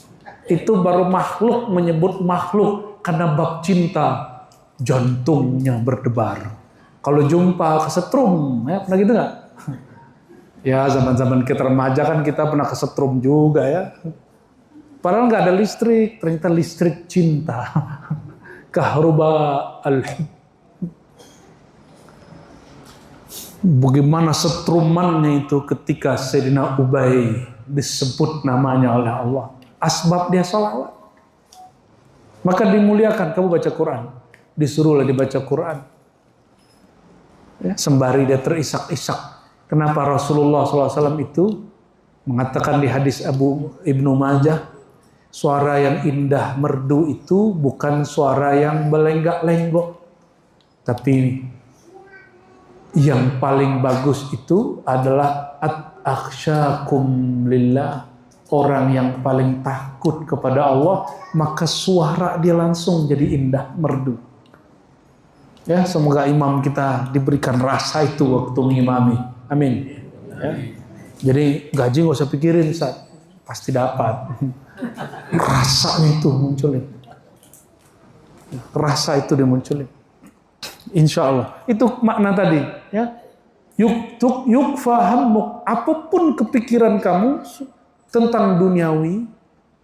Itu baru makhluk menyebut makhluk karena bab cinta jantungnya berdebar. Kalau jumpa kesetrum, ya pernah gitu nggak? Ya zaman-zaman kita remaja kan kita pernah kesetrum juga ya. Padahal nggak ada listrik, ternyata listrik cinta. Kahruba al-hub. Bagaimana setrumannya itu ketika Sayyidina Ubay disebut namanya oleh Allah. Asbab dia salawat. Maka dimuliakan, kamu baca Quran. Disuruhlah dibaca Quran. Ya, sembari dia terisak-isak. Kenapa Rasulullah SAW itu mengatakan di hadis Ibnu Majah, suara yang indah merdu itu bukan suara yang belenggak-lenggok, tapi yang paling bagus itu adalah at-akhsyakum lillah, orang yang paling takut kepada Allah, maka suara dia langsung jadi indah, merdu. Ya, semoga imam kita diberikan rasa itu waktu mengimami. Amin. Ya. Jadi gaji nggak usah pikirin, Ustaz. Pasti dapat. Rasanya itu munculin. Rasa itu dimunculin. Insya Allah. Itu makna tadi. Ya. Yuk fahammuk. Apapun kepikiran kamu tentang duniawi,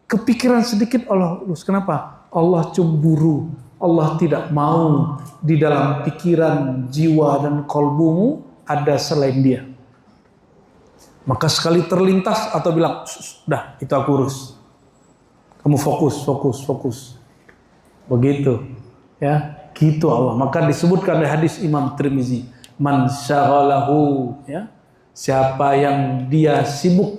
kepikiran sedikit Allah lulus. Kenapa? Allah cemburu. Allah tidak mau di dalam pikiran, jiwa, dan kolbumu ada selain dia. Maka sekali terlintas atau bilang, dah itu aku urus. Kamu fokus. Begitu. Ya, gitu Allah. Maka disebutkan di hadis Imam Tirmizi, man syaghalahu, ya, siapa yang dia sibuk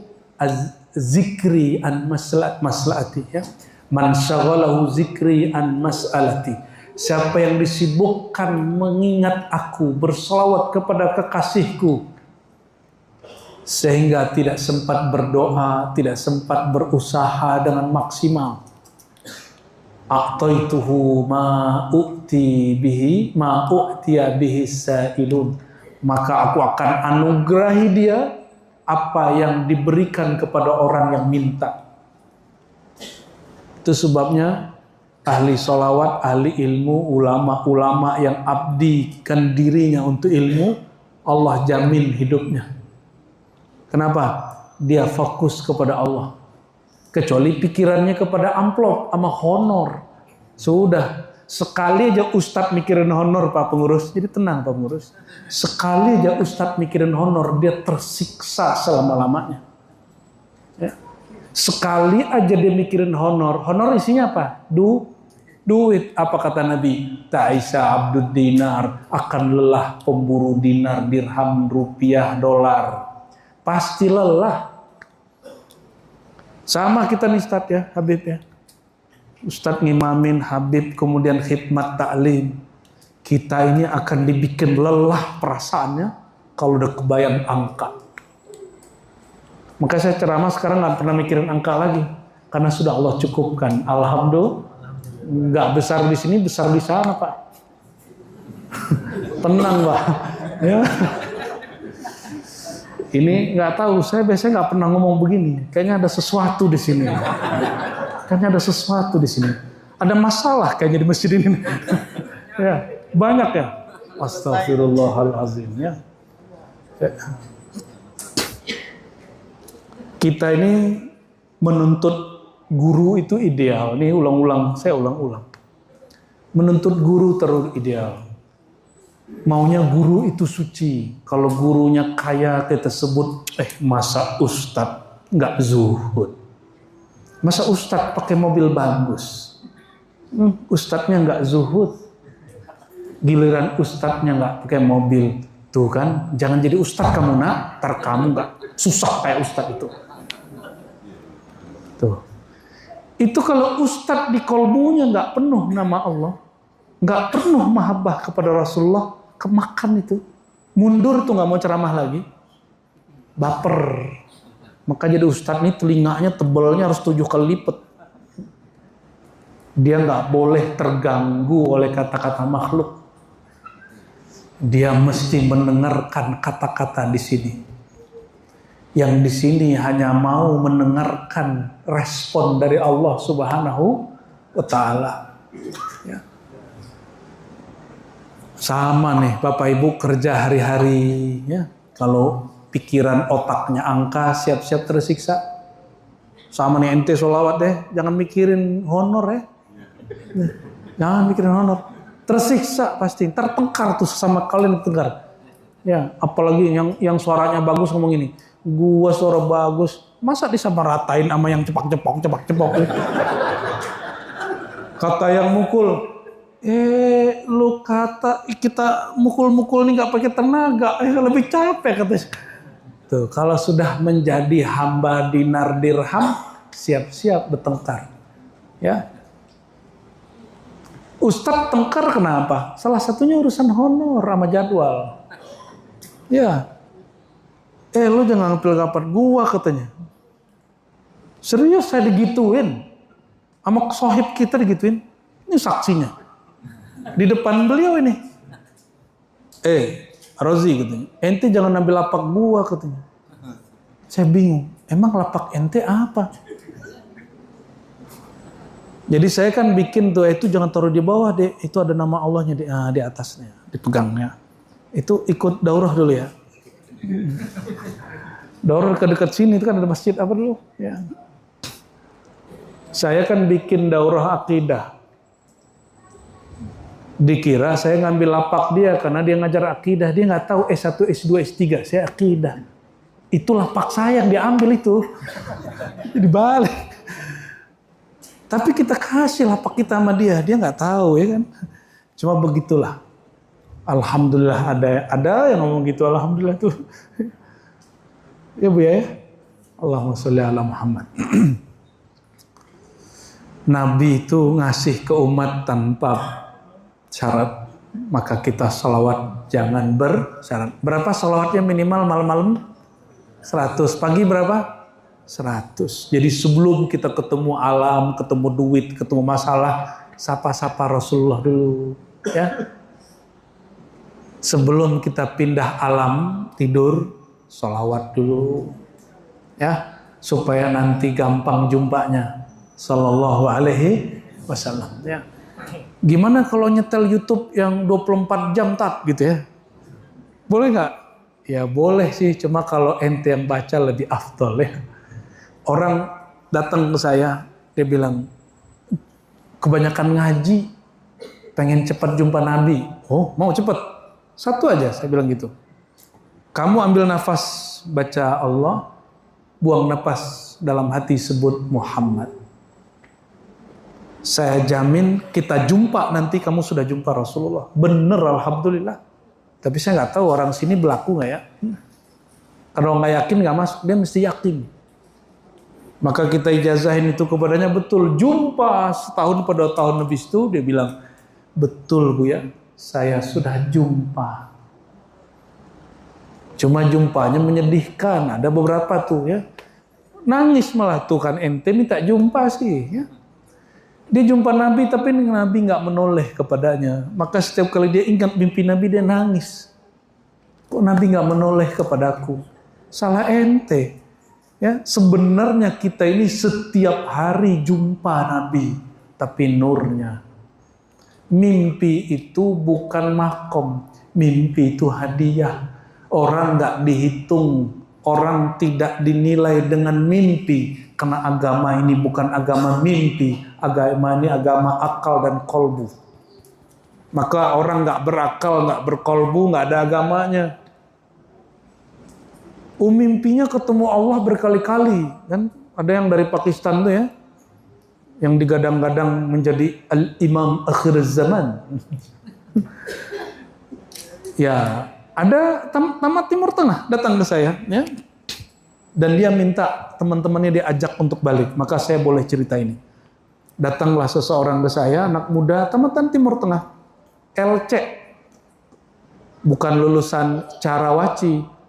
zikri an maslahati, ya. Man syaghalahu zikri an mas'alati. Siapa yang disibukkan mengingat aku, berselawat kepada kekasihku, sehingga tidak sempat berdoa, tidak sempat berusaha dengan maksimal. A'taituhu ma u'tiya bihi sa'ilun. Maka aku akan anugerahi dia apa yang diberikan kepada orang yang minta. Itu sebabnya ahli sholawat, ahli ilmu, ulama-ulama yang abdikan dirinya untuk ilmu, Allah jamin hidupnya. Kenapa? Dia fokus kepada Allah. Kecuali pikirannya kepada amplop sama honor. Sudah, sekali aja Ustadz mikirin honor Pak Pengurus, jadi tenang Pak Pengurus. Sekali aja Ustadz mikirin honor, dia tersiksa selama-lamanya. Ya. Sekali aja dia mikirin honor. Honor isinya apa? Duit. Apa kata Nabi? Ta'isa abdud dinar, akan lelah pemburu dinar, dirham, rupiah, dolar. Pasti lelah. Sama kita nih Ustadz ya, Habib ya. Ustadz ngimamin, Habib kemudian khidmat ta'lim. Kita ini akan dibikin lelah perasaannya kalau udah kebayang angka. Maka saya ceramah sekarang nggak pernah mikirin angka lagi, karena sudah Allah cukupkan. Alhamdulillah, nggak besar di sini, besar di sana Pak. Tenang Pak. Ya. Ini nggak tahu, saya biasanya nggak pernah ngomong begini. Kayaknya ada sesuatu di sini. Kayaknya ada sesuatu di sini. Ada masalah kayaknya di masjid ini. Ya, banyak ya. Astagfirullahalazim ya. Kita ini menuntut guru itu ideal. Ini saya ulang-ulang. Menuntut guru terus ideal. Maunya guru itu suci. Kalau gurunya kaya kita sebut, masa ustadz nggak zuhud? Masa ustadz pakai mobil bagus? Ustadznya nggak zuhud. Giliran ustadznya nggak pakai mobil, tuh kan? Jangan jadi ustadz kamu nak, ntar kamu nggak susah kayak ustadz itu. Tuh. Itu kalau ustadz di kolbunya nggak penuh nama Allah, nggak penuh mahabbah kepada Rasulullah, kemakan itu. Mundur tuh nggak mau ceramah lagi. Baper. Maka jadi ustadz ini telinganya tebalnya harus 7 kali lipat. Dia nggak boleh terganggu oleh kata-kata makhluk. Dia mesti mendengarkan kata-kata di sini. Yang di sini hanya mau mendengarkan respon dari Allah Subhanahu wa Ta'ala. Ya. Sama nih Bapak Ibu kerja hari-hari, ya. Kalau pikiran otaknya angka, siap-siap tersiksa. Sama nih ente sholawat deh, jangan mikirin honor ya. Jangan mikirin honor. Tersiksa pasti, tertengkar tuh sama kalian tengkar. Ya, apalagi yang suaranya bagus ngomong ini. Gua suara bagus, masa disamaratain sama yang cepak-cepok. Kata yang mukul, lu kata kita mukul-mukul nih nggak pakai tenaga, lebih capek katanya. Tuh, kalau sudah menjadi hamba dinar dirham, siap-siap bertengkar. Ya. Ustadz tengkar kenapa? Salah satunya urusan honor sama jadwal. Ya, lo jangan ngambil kapan gua katanya. Serius saya digituin, sama sohib kita digituin. Ini saksinya, di depan beliau ini. Rozi katanya, ente jangan ambil lapak gua katanya. Saya bingung, emang lapak ente apa? Jadi saya kan bikin tuh, itu jangan taruh di bawah deh, itu ada nama Allahnya di atasnya, dipegangnya. Itu ikut daurah dulu ya. Daurah ke dekat sini itu kan ada masjid apa dulu? Ya. Saya kan bikin daurah akidah. Dikira saya ngambil lapak dia karena dia ngajar akidah, dia nggak tahu S1, S2, S3, saya akidah. Itu lapak saya yang diambil itu. Jadi balik. Tapi kita kasih lapak kita sama dia nggak tahu ya kan. Cuma begitulah. Alhamdulillah ada yang ngomong gitu, alhamdulillah tuh. Ya Bu ya. Allahumma sholli ala Muhammad. Nabi itu ngasih ke umat tanpa syarat, maka kita salawat jangan bersyarat. Berapa salawatnya minimal malam-malam? 100. Pagi berapa? 100. Jadi sebelum kita ketemu alam, ketemu duit, ketemu masalah, sapa-sapa Rasulullah dulu, ya. Sebelum kita pindah alam tidur, sholawat dulu, ya, supaya nanti gampang jumpanya. Sallallahu alaihi wasallam. Ya. Gimana kalau nyetel YouTube yang 24 jam tat gitu ya? Boleh nggak? Ya boleh sih, cuma kalau ente yang baca lebih afdol ya. Orang datang ke saya, dia bilang, kebanyakan ngaji, pengen cepat jumpa Nabi. Oh, mau cepat? Satu aja, saya bilang gitu. Kamu ambil nafas, baca Allah, buang nafas dalam hati, sebut Muhammad. Saya jamin kita jumpa nanti, kamu sudah jumpa Rasulullah. Bener, alhamdulillah. Tapi saya nggak tahu orang sini berlaku nggak ya. Kalau nggak yakin nggak masuk, dia mesti yakin. Maka kita ijazahin itu kepadanya, betul. Jumpa setahun pada tahun lebih itu, dia bilang, betul Bu ya, saya sudah jumpa. Cuma jumpanya menyedihkan. Ada beberapa tuh ya, nangis malah, tuh kan ente minta jumpa sih ya. Dia jumpa Nabi tapi Nabi nggak menoleh kepadanya. Maka setiap kali dia ingat mimpi Nabi, dia nangis. Kok Nabi nggak menoleh kepadaku? Salah ente. Ya, sebenarnya kita ini setiap hari jumpa Nabi, tapi nurnya. Mimpi itu bukan makom, mimpi itu hadiah. Orang nggak dihitung, orang tidak dinilai dengan mimpi, karena agama ini bukan agama mimpi, agama ini agama akal dan kolbu. Maka orang nggak berakal, nggak berkolbu, nggak ada agamanya. Mimpinya ketemu Allah berkali-kali, kan? Ada yang dari Pakistan tuh ya, yang digadang-gadang menjadi al-imam akhir zaman. Ya, ada tamat Timur Tengah datang ke saya, ya, dan dia minta teman-temannya diajak untuk balik. Maka saya boleh cerita ini. Datanglah seseorang ke saya, anak muda, tamatan Timur Tengah, LC, bukan lulusan Carawaci.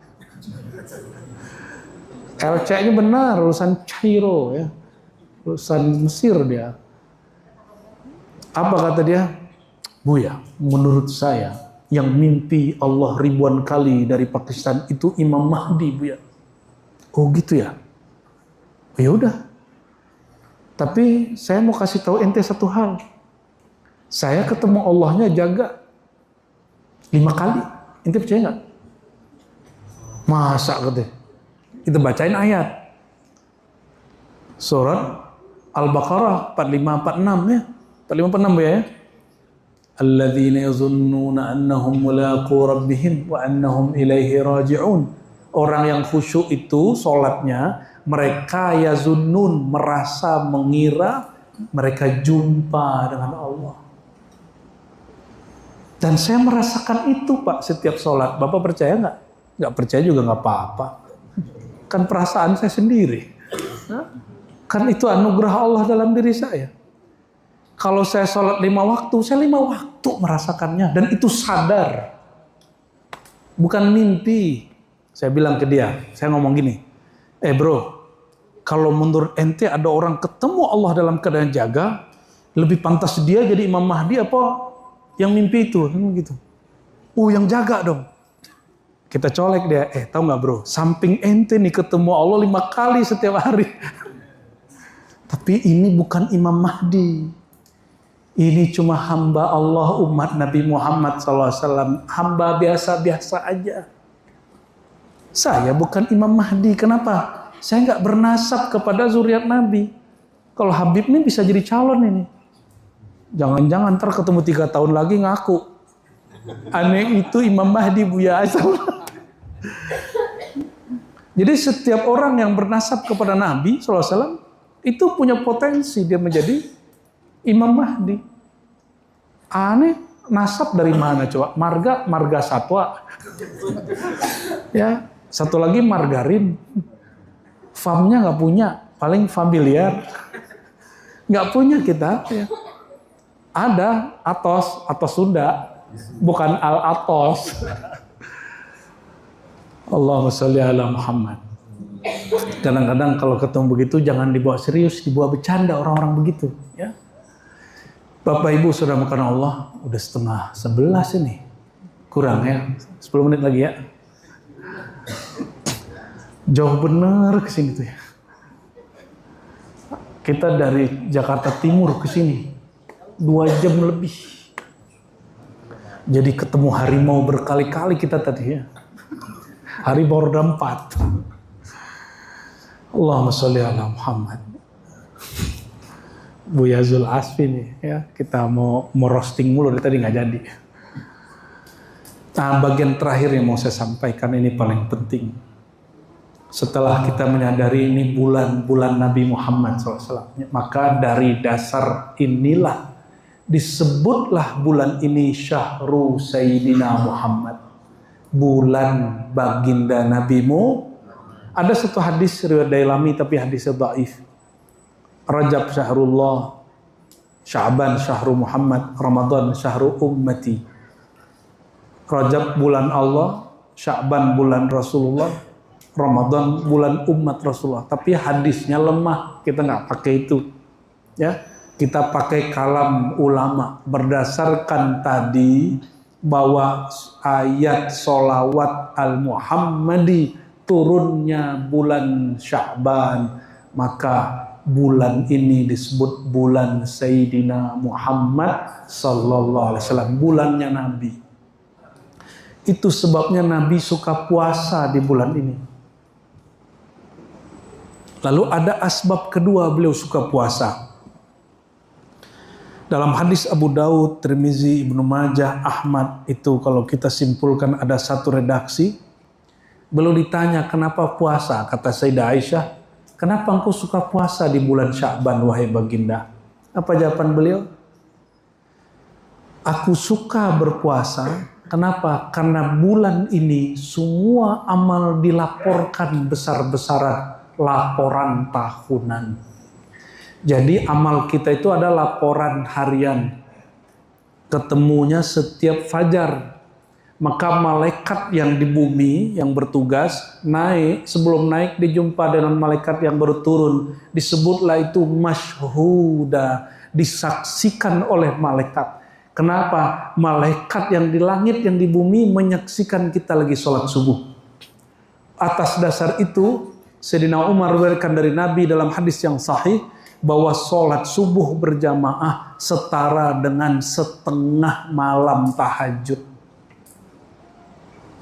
LC-nya benar, lulusan Cairo ya, lulusan Mesir dia. Apa kata dia? Bu ya, menurut saya yang mimpi Allah ribuan kali dari Pakistan itu Imam Mahdi Bu ya. Oh gitu ya. Oh, ya udah. Tapi saya mau kasih tahu ente satu hal. Saya ketemu Allahnya jaga 5 kali. Ente percaya nggak? Masa katanya? Kita bacain ayat. Surat Al-Baqarah 45-46 ya. 45-46 ya. Alladzina yazunnuna annahum mulaqu rabbihim wa annahum ilaihi raji'un. Orang yang khusyuk itu sholatnya, mereka yazunnun, merasa, mengira mereka jumpa dengan Allah. Dan saya merasakan itu Pak setiap sholat. Bapak percaya nggak? Nggak percaya juga nggak apa-apa. Kan perasaan saya sendiri. Kan itu anugerah Allah dalam diri saya. Kalau saya sholat 5 waktu, saya 5 waktu merasakannya. Dan itu sadar. Bukan mimpi. Saya bilang ke dia, saya ngomong gini, bro, kalau menurut ente ada orang ketemu Allah dalam keadaan jaga, lebih pantas dia jadi Imam Mahdi apa yang mimpi itu? Gitu. Yang jaga dong. Kita colek dia, tahu nggak bro, samping ente nih ketemu Allah 5 kali setiap hari. Tapi ini bukan Imam Mahdi. Ini cuma hamba Allah, umat Nabi Muhammad SAW. Hamba biasa-biasa aja. Saya bukan Imam Mahdi. Kenapa? Saya nggak bernasab kepada zuriat Nabi. Kalau Habib ini bisa jadi calon ini. Jangan-jangan ntar ketemu 3 tahun lagi ngaku. Aneh itu Imam Mahdi Buya Asal. Jadi setiap orang yang bernasab kepada Nabi SAW itu punya potensi dia menjadi Imam Mahdi. Aneh, nasab dari mana coba? Marga satwa. Ya, satu lagi margarin. Famnya nggak punya, paling familiar. Nggak punya kita. Ya. Ada Atos Sunda, bukan Al-Atos. Allahumma sholli ala Muhammad. Kadang-kadang kalau ketemu begitu jangan dibawa serius, dibawa bercanda orang-orang begitu. Ya. Bapak Ibu saudara makan Allah, udah 10:30 ini. Kurang ya, 10 menit lagi ya. Jauh bener ke sini tuh ya. Kita dari Jakarta Timur ke sini 2 jam lebih. Jadi ketemu harimau berkali-kali kita tadi ya. Harimau roda 4. Allahumma sholli ala Muhammad. Buya Zul Asfi nih ya, kita mau roasting mulu tadi nggak jadi. Nah, bagian terakhir yang mau saya sampaikan ini paling penting. Setelah kita menyadari ini bulan Nabi Muhammad SAW, maka dari dasar inilah disebutlah bulan ini Syahru Sayyidina Muhammad, bulan baginda Nabimu. Ada satu hadis riwayat Dailami tapi hadisnya dhaif. Rajab syahrullah, Sya'ban syahru Muhammad, Ramadan syahru ummati. Rajab bulan Allah, Sya'ban bulan Rasulullah, Ramadan bulan umat Rasulullah. Tapi hadisnya lemah, kita nggak pakai itu. Ya, kita pakai kalam ulama berdasarkan tadi bahwa ayat sholawat al-Muhammadi turunnya bulan Sya'ban, maka bulan ini disebut bulan Sayyidina Muhammad sallallahu alaihi wasallam, bulannya Nabi. Itu sebabnya Nabi suka puasa di bulan ini. Lalu ada asbab kedua beliau suka puasa. Dalam hadis Abu Daud, Tirmizi, Ibnu Majah, Ahmad, itu kalau kita simpulkan ada satu redaksi. Beliau ditanya kenapa puasa, kata Sayyidah Aisyah, kenapa engkau suka puasa di bulan Sya'ban wahai baginda? Apa jawaban beliau? Aku suka berpuasa. Kenapa? Karena bulan ini semua amal dilaporkan besar-besaran, laporan tahunan. Jadi amal kita itu ada laporan harian. Ketemunya setiap fajar. Maka malaikat yang di bumi yang bertugas naik, sebelum naik dijumpa dengan malaikat yang baru turun, disebutlah itu masyhuda, disaksikan oleh malaikat. Kenapa? Malaikat yang di langit yang di bumi menyaksikan kita lagi sholat subuh. Atas dasar itu Sayyidina Umar meriwayatkan dari Nabi dalam hadis yang sahih bahwa sholat subuh berjamaah setara dengan setengah malam tahajud.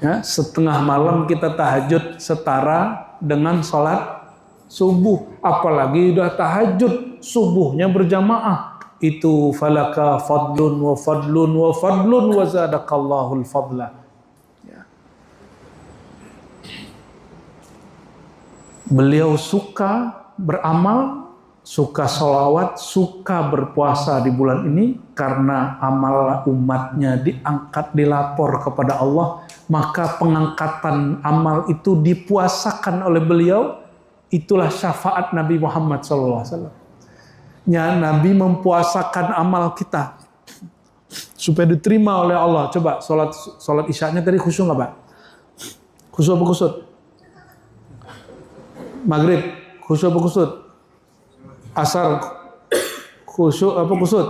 Ya, setengah malam kita tahajud setara dengan sholat subuh. Apalagi udah tahajud, subuhnya berjamaah. Itu falaka fadlun wa fadlun wa fadlun wa zadakallahul fadla. Ya. Beliau suka beramal, suka sholawat, suka berpuasa di bulan ini karena amal umatnya diangkat, dilapor kepada Allah. Maka pengangkatan amal itu dipuasakan oleh beliau. Itulah syafaat Nabi Muhammad SAW. Ya, Nabi mempuasakan amal kita supaya diterima oleh Allah. Coba sholat isyaknya tadi khusyuk nggak Pak? Khusyuk apa kusut? Maghrib, khusyuk apa kusut? Asar, khusyuk apa kusut?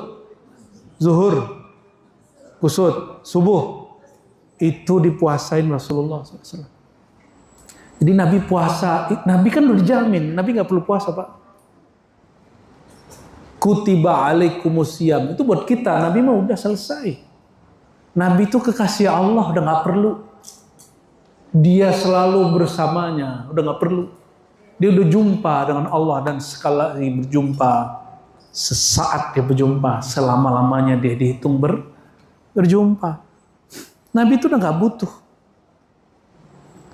Zuhur, kusut. Subuh, itu dipuasain Rasulullah SAW. Jadi Nabi puasa, Nabi kan udah dijamin, Nabi nggak perlu puasa Pak. Kutiba alaikumusiyam, itu buat kita, Nabi mah udah selesai. Nabi itu kekasih Allah, udah nggak perlu. Dia selalu bersamanya, udah nggak perlu. Dia udah jumpa dengan Allah dan sekali lagi berjumpa. Sesaat dia berjumpa, selama-lamanya dia dihitung berjumpa. Nabi itu udah nggak butuh.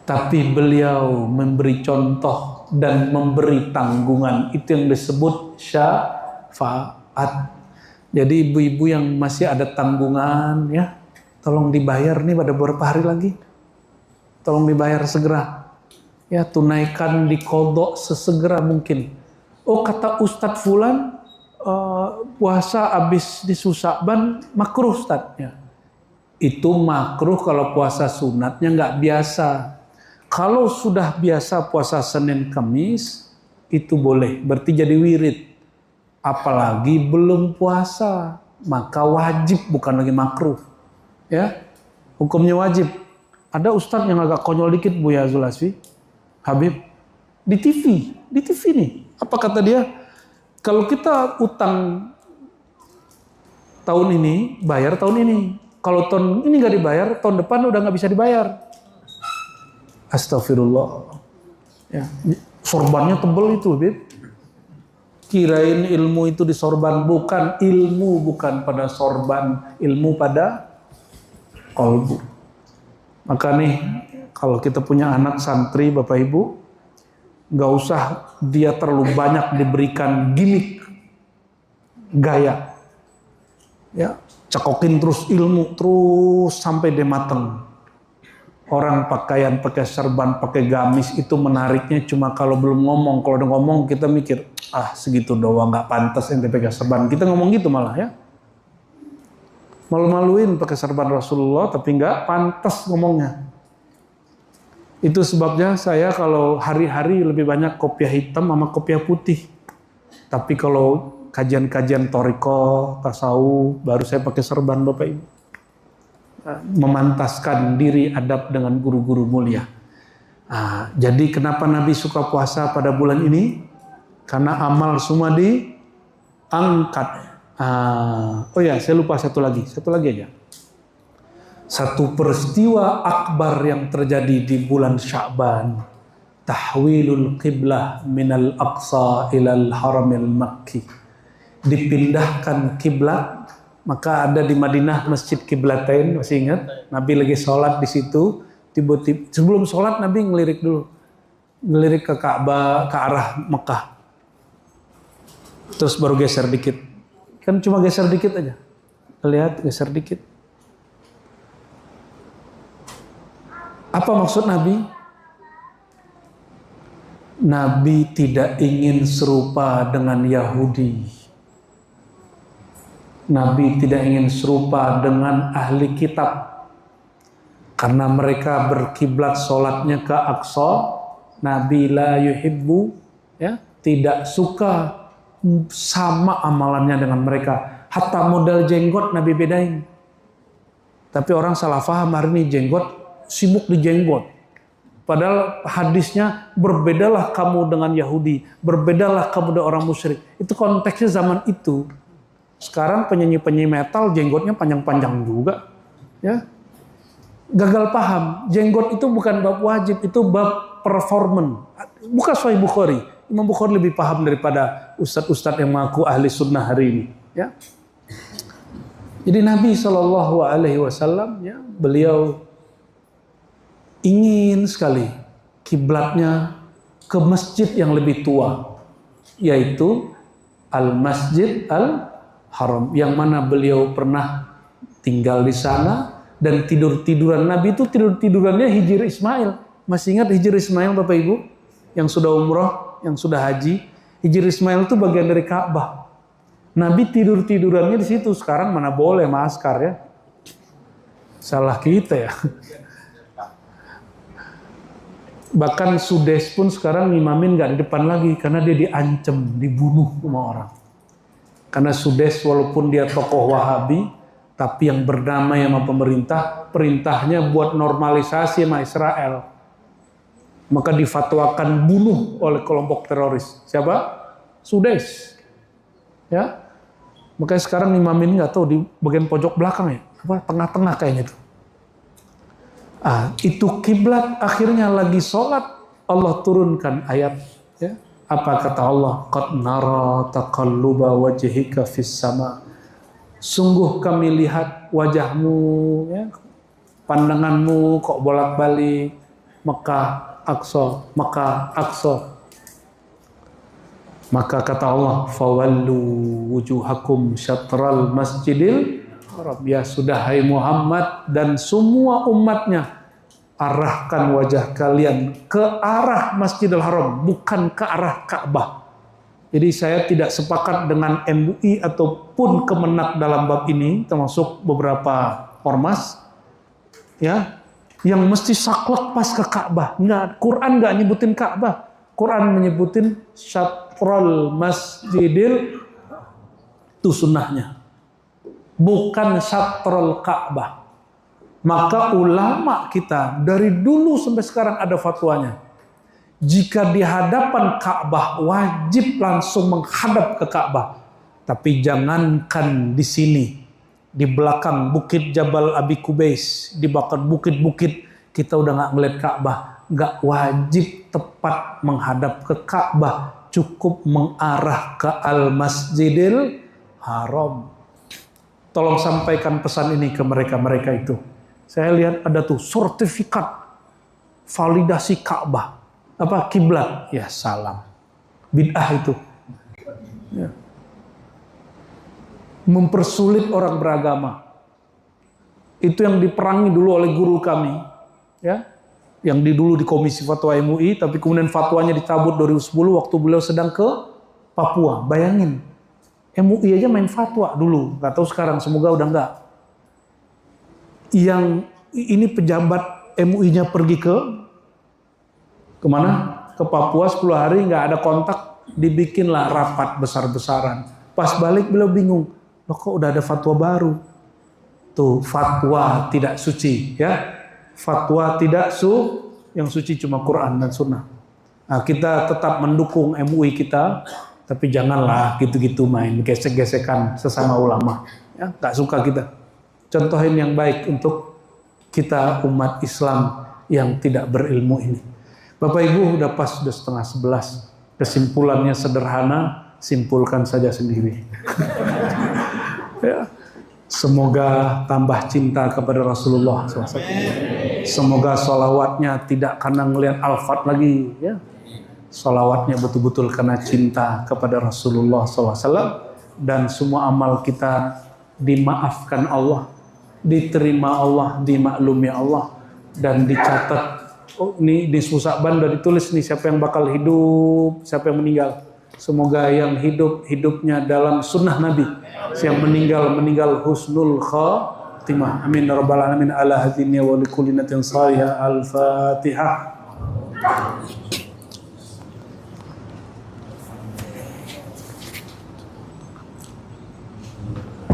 Tapi beliau memberi contoh dan memberi tanggungan. Itu yang disebut syafaat. Jadi ibu-ibu yang masih ada tanggungan, ya, tolong dibayar nih pada beberapa hari lagi. Tolong dibayar segera. Ya, tunaikan dikodok sesegera mungkin. Oh, kata Ustadz Fulan, puasa habis di Sya'ban makruh Ustadz. Ya. Itu makruh kalau puasa sunatnya nggak biasa. Kalau sudah biasa puasa Senin Kamis, itu boleh, berarti jadi wirid. Apalagi belum puasa, maka wajib, bukan lagi makruh. Ya, hukumnya wajib. Ada ustadz yang agak konyol dikit, Buya Zulasfi, Habib, di TV nih. Apa kata dia? Kalau kita utang tahun ini, bayar tahun ini. Kalau tahun ini nggak dibayar, tahun depan udah nggak bisa dibayar. Astagfirullah. Ya, sorbannya tebel itu, Habib. Kirain ilmu itu di sorban, bukan ilmu, bukan pada sorban, ilmu pada kolbu. Maka nih, kalau kita punya anak santri, Bapak Ibu, nggak usah dia terlalu banyak diberikan gimmick, gaya, ya, cekokin terus ilmu terus sampai dia mateng. Orang pakaian, pakai serban, pakai gamis itu menariknya cuma kalau belum ngomong. Kalau udah ngomong kita mikir, segitu doang nggak pantas ente pakai serban. Kita ngomong gitu malah ya. Malu-maluin pakai serban Rasulullah tapi nggak pantas ngomongnya. Itu sebabnya saya kalau hari-hari lebih banyak kopiah hitam sama kopiah putih. Tapi kalau kajian-kajian toriko, tasawuf, baru saya pakai serban Bapak Ibu. Memantaskan diri adab dengan guru-guru mulia. Jadi kenapa Nabi suka puasa pada bulan ini? Karena amal semua diangkat. Oh ya, saya lupa satu lagi aja. Satu peristiwa akbar yang terjadi di bulan Sya'ban. Tahwilul qiblah minal aqsa ilal haramil makki. Dipindahkan kiblat. Maka ada di Madinah Masjid Qiblatain, masih ingat? Nabi lagi sholat di situ, tiba-tiba sebelum sholat Nabi ngelirik dulu, ngelirik ke Ka'bah, ke arah Mekah. Terus baru geser dikit, kan cuma geser dikit aja, lihat geser dikit. Apa maksud Nabi? Nabi tidak ingin serupa dengan Yahudi. Nabi tidak ingin serupa dengan ahli kitab. Karena mereka berkiblat sholatnya ke Aqsa. Nabi la yuhibbu, ya, tidak suka sama amalannya dengan mereka. Hatta model jenggot Nabi bedain. Tapi orang salah paham hari ini jenggot, sibuk di jenggot. Padahal hadisnya berbedalah kamu dengan Yahudi. Berbedalah kamu dengan orang musyrik. Itu konteksnya zaman itu. Sekarang penyanyi-penyanyi metal jenggotnya panjang-panjang juga, ya. Gagal paham, jenggot itu bukan bab wajib, itu bab performan. Bukan Sahih Bukhari. Imam Bukhari lebih paham daripada ustadz-ustadz yang mengaku ahli sunnah hari ini, ya. Jadi Nabi SAW, ya, beliau ingin sekali kiblatnya ke masjid yang lebih tua, yaitu Al-Masjid Al-Haram, yang mana beliau pernah tinggal di sana dan tidur-tiduran. Nabi itu tidur-tidurannya Hijr Ismail. Masih ingat Hijr Ismail Bapak Ibu? Yang sudah umroh, yang sudah haji. Hijr Ismail itu bagian dari Ka'bah. Nabi tidur-tidurannya di situ. Sekarang mana boleh maskar, ya. Salah kita, ya. Bahkan Sudes pun sekarang ngimamin nggak di depan lagi karena dia diancam, dibunuh sama orang. Karena Sudes walaupun dia tokoh Wahabi, tapi yang berdamai sama pemerintah, perintahnya buat normalisasi sama Israel. Maka difatwakan bunuh oleh kelompok teroris. Siapa? Sudes. Ya. Makanya sekarang ngimamin nggak tahu di bagian pojok belakang ya, apa tengah-tengah kayaknya tuh. Itu kiblat. Akhirnya lagi sholat Allah turunkan ayat, ya. Apa kata Allah? Qad nara taqalluba wajhika fis sama. Sungguh kami lihat wajahmu, ya, pandanganmu kok bolak-balik Mekah Aqsa, Mekah Aqsa. Maka kata Allah, fawallu wujuhakum syatral masjidil haram. Ya sudah, hai Muhammad dan semua umatnya, arahkan wajah kalian ke arah Masjidil Haram, bukan ke arah Ka'bah. Jadi saya tidak sepakat dengan MUI ataupun Kemenak dalam bab ini, termasuk beberapa ormas, ya, yang mesti saklek pas ke Ka'bah. Enggak, Quran enggak nyebutin Ka'bah. Quran menyebutin syatrul masjidil, itu sunnahnya, bukan syatrul Ka'bah. Maka ulama kita dari dulu sampai sekarang ada fatwanya. Jika di hadapan Ka'bah wajib langsung menghadap ke Ka'bah. Tapi jangankan di sini, di belakang Bukit Jabal Abi Kubais, di belakang bukit-bukit kita udah nggak ngeliat Ka'bah. Nggak wajib tepat menghadap ke Ka'bah, cukup mengarah ke Al-Masjidil Haram. Tolong sampaikan pesan ini ke mereka-mereka itu. Saya lihat ada tuh sertifikat validasi Ka'bah, apa kiblat, ya salam, bid'ah itu. Ya. Mempersulit orang beragama. Itu yang diperangi dulu oleh guru kami, ya, yang dulu di Komisi Fatwa MUI, tapi kemudian fatwanya dicabut 2010 waktu beliau sedang ke Papua. Bayangin, MUI aja main fatwa dulu, nggak tahu sekarang, semoga udah nggak. Yang ini pejabat MUI-nya pergi kemana? Ke Papua 10 hari, nggak ada kontak, dibikinlah rapat besar-besaran. Pas balik beliau bingung, loh kok udah ada fatwa baru? Tuh, fatwa tidak suci, ya. Fatwa tidak yang suci cuma Quran dan Sunnah. Nah, kita tetap mendukung MUI kita, tapi janganlah gitu-gitu main gesek-gesekan sesama ulama. Ya, nggak suka kita. Contohin yang baik untuk kita umat Islam yang tidak berilmu ini. Bapak Ibu udah pas, udah 10:30. Kesimpulannya sederhana, simpulkan saja sendiri. Ya. Semoga tambah cinta kepada Rasulullah SAW. Semoga sholawatnya tidak karena ngelihat alfat lagi, ya. Sholawatnya betul-betul karena cinta kepada Rasulullah SAW. Dan semua amal kita dimaafkan Allah, diterima Allah, dimaklumi Allah, dan dicatat. Oh, ini di Susakban udah ditulis nih siapa yang bakal hidup, siapa yang meninggal. Semoga yang hidup, hidupnya dalam sunnah Nabi. Yang meninggal husnul khatimah. Amin ya rabbal alamin. Ala hadhihi wa likulli natin salihah. Al-Fatihah.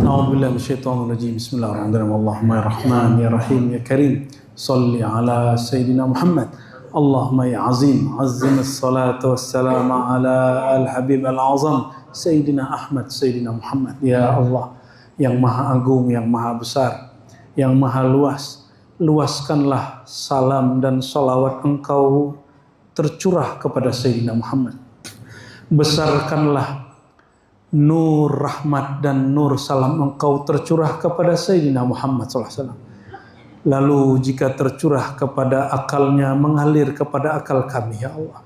A'udzubillahi minasyaitonir rajim. Bismillahirrahmanirrahim. Allahumma ya Rahman ya Rahim ya Karim. Salli ala Sayyidina Muhammad. Allahumma ya Azim. Azim as-salatu was-salam ala al-Habib al-Azam Sayyidina Ahmad, Sayyidina Muhammad. Ya Allah, yang maha agung, yang maha besar, yang maha luas, luaskanlah salam dan salawat Engkau tercurah kepada Sayyidina Muhammad. Besarkanlah nur rahmat dan nur salam Engkau tercurah kepada Sayyidina Muhammad SAW. Lalu jika tercurah kepada akalnya, mengalir kepada akal kami, ya Allah.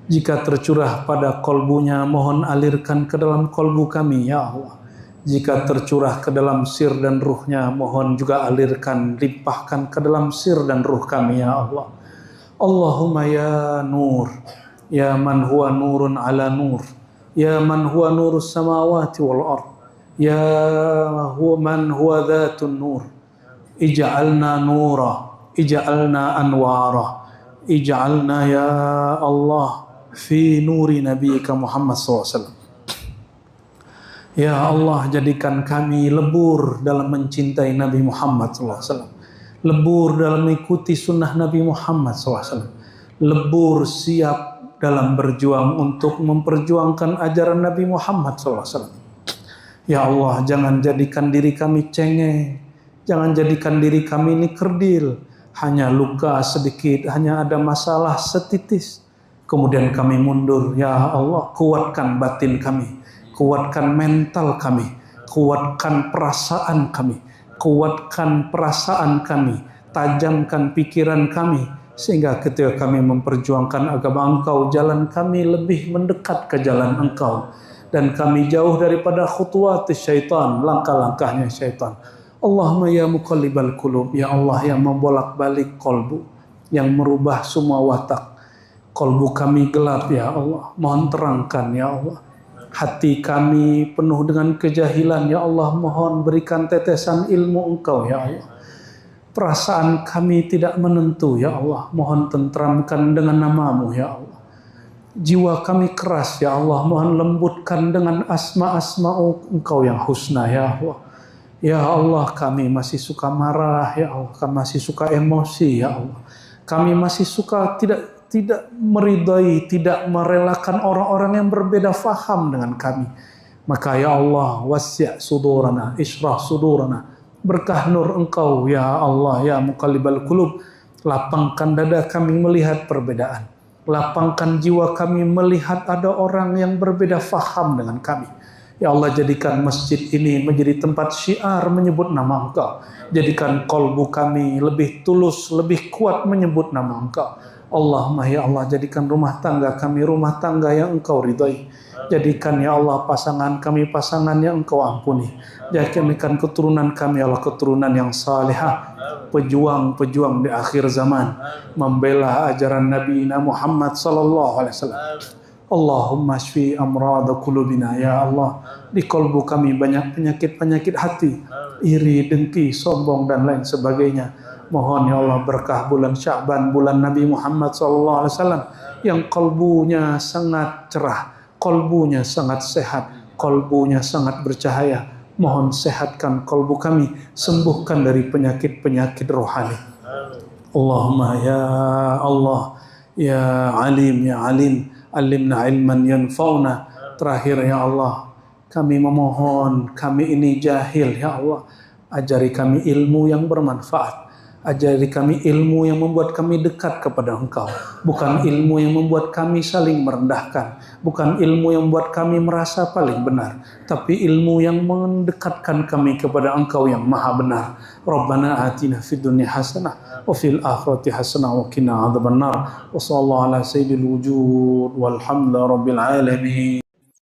Jika tercurah pada kolbunya, mohon alirkan ke dalam kolbu kami, ya Allah. Jika tercurah ke dalam sir dan ruhnya, mohon juga alirkan, limpahkan ke dalam sir dan ruh kami, ya Allah. Allahumma ya nur, ya man huwa nurun ala nur, ya man huwa nurus samawati wal ard, ya huwa man huwa dhatun nur. Ij'alna nura, ij'alna anwara, ij'alna ya Allah fi nuri nabiyika Muhammad SAW. Ya Allah, jadikan kami lebur dalam mencintai Nabi Muhammad SAW, lebur dalam mengikuti sunnah Nabi Muhammad SAW, lebur siap dalam berjuang untuk memperjuangkan ajaran Nabi Muhammad SAW. Ya Allah, jangan jadikan diri kami cengeng, jangan jadikan diri kami ini kerdil, hanya luka sedikit, hanya ada masalah setitis, kemudian kami mundur. Ya Allah, kuatkan batin kami, kuatkan mental kami, kuatkan perasaan kami, kuatkan perasaan kami, tajamkan pikiran kami, sehingga ketika kami memperjuangkan agama Engkau, jalan kami lebih mendekat ke jalan Engkau, dan kami jauh daripada khutuwat syaitan, langkah-langkahnya syaitan. Allahumma ya muqallibal qulub, ya Allah yang membolak-balik kolbu, yang merubah semua watak. Kolbu kami gelap ya Allah, mohon terangkan ya Allah. Hati kami penuh dengan kejahilan ya Allah, mohon berikan tetesan ilmu Engkau ya Allah. Perasaan kami tidak menentu ya Allah, mohon tentramkan dengan nama-Mu ya Allah. Jiwa kami keras ya Allah, mohon lembutkan dengan asma-asma Engkau yang husna ya Allah. Ya Allah, kami masih suka marah ya Allah, kami masih suka emosi ya Allah. Kami masih suka tidak meridai, tidak merelakan orang-orang yang berbeda faham dengan kami. Maka ya Allah, wasi' sudurana, ishrah sudurana, berkah nur Engkau ya Allah ya muqallibal qulub, lapangkan dada kami melihat perbedaan, lapangkan jiwa kami melihat ada orang yang berbeda faham dengan kami. Ya Allah, jadikan masjid ini menjadi tempat syiar menyebut nama Engkau. Jadikan kolbu kami lebih tulus, lebih kuat menyebut nama Engkau. Allahumma ya Allah, jadikan rumah tangga kami rumah tangga yang Engkau ridhai. Jadikan ya Allah pasangan kami pasangan yang Engkau ampuni. Jadikan keturunan kami Allah keturunan yang salihah, pejuang-pejuang di akhir zaman, membela ajaran Nabi Muhammad sallallahu alaihi wasallam. Allahumma shfi amrad qulubina ya Allah. Di kolbu kami banyak penyakit-penyakit hati, iri, dengki, sombong dan lain sebagainya. Mohon ya Allah berkah bulan Sya'ban, bulan Nabi Muhammad SAW yang kolbunya sangat cerah, kolbunya sangat sehat, kolbunya sangat bercahaya. Mohon sehatkan kolbu kami, sembuhkan dari penyakit-penyakit rohani. Allahumma ya Allah ya alim ya alim, alimna ilman yanfa'una. Terakhir ya Allah, kami memohon, kami ini jahil ya Allah, ajari kami ilmu yang bermanfaat. Ajari kami ilmu yang membuat kami dekat kepada Engkau, bukan ilmu yang membuat kami saling merendahkan, bukan ilmu yang membuat kami merasa paling benar, tapi ilmu yang mendekatkan kami kepada Engkau yang maha benar. Rabbana atina fid dunya hasanah wa fil akhirati hasanah wa qina adzabannar. Wa sallallahu ala sayyidil wujud walhamdulillahi rabbil alamin.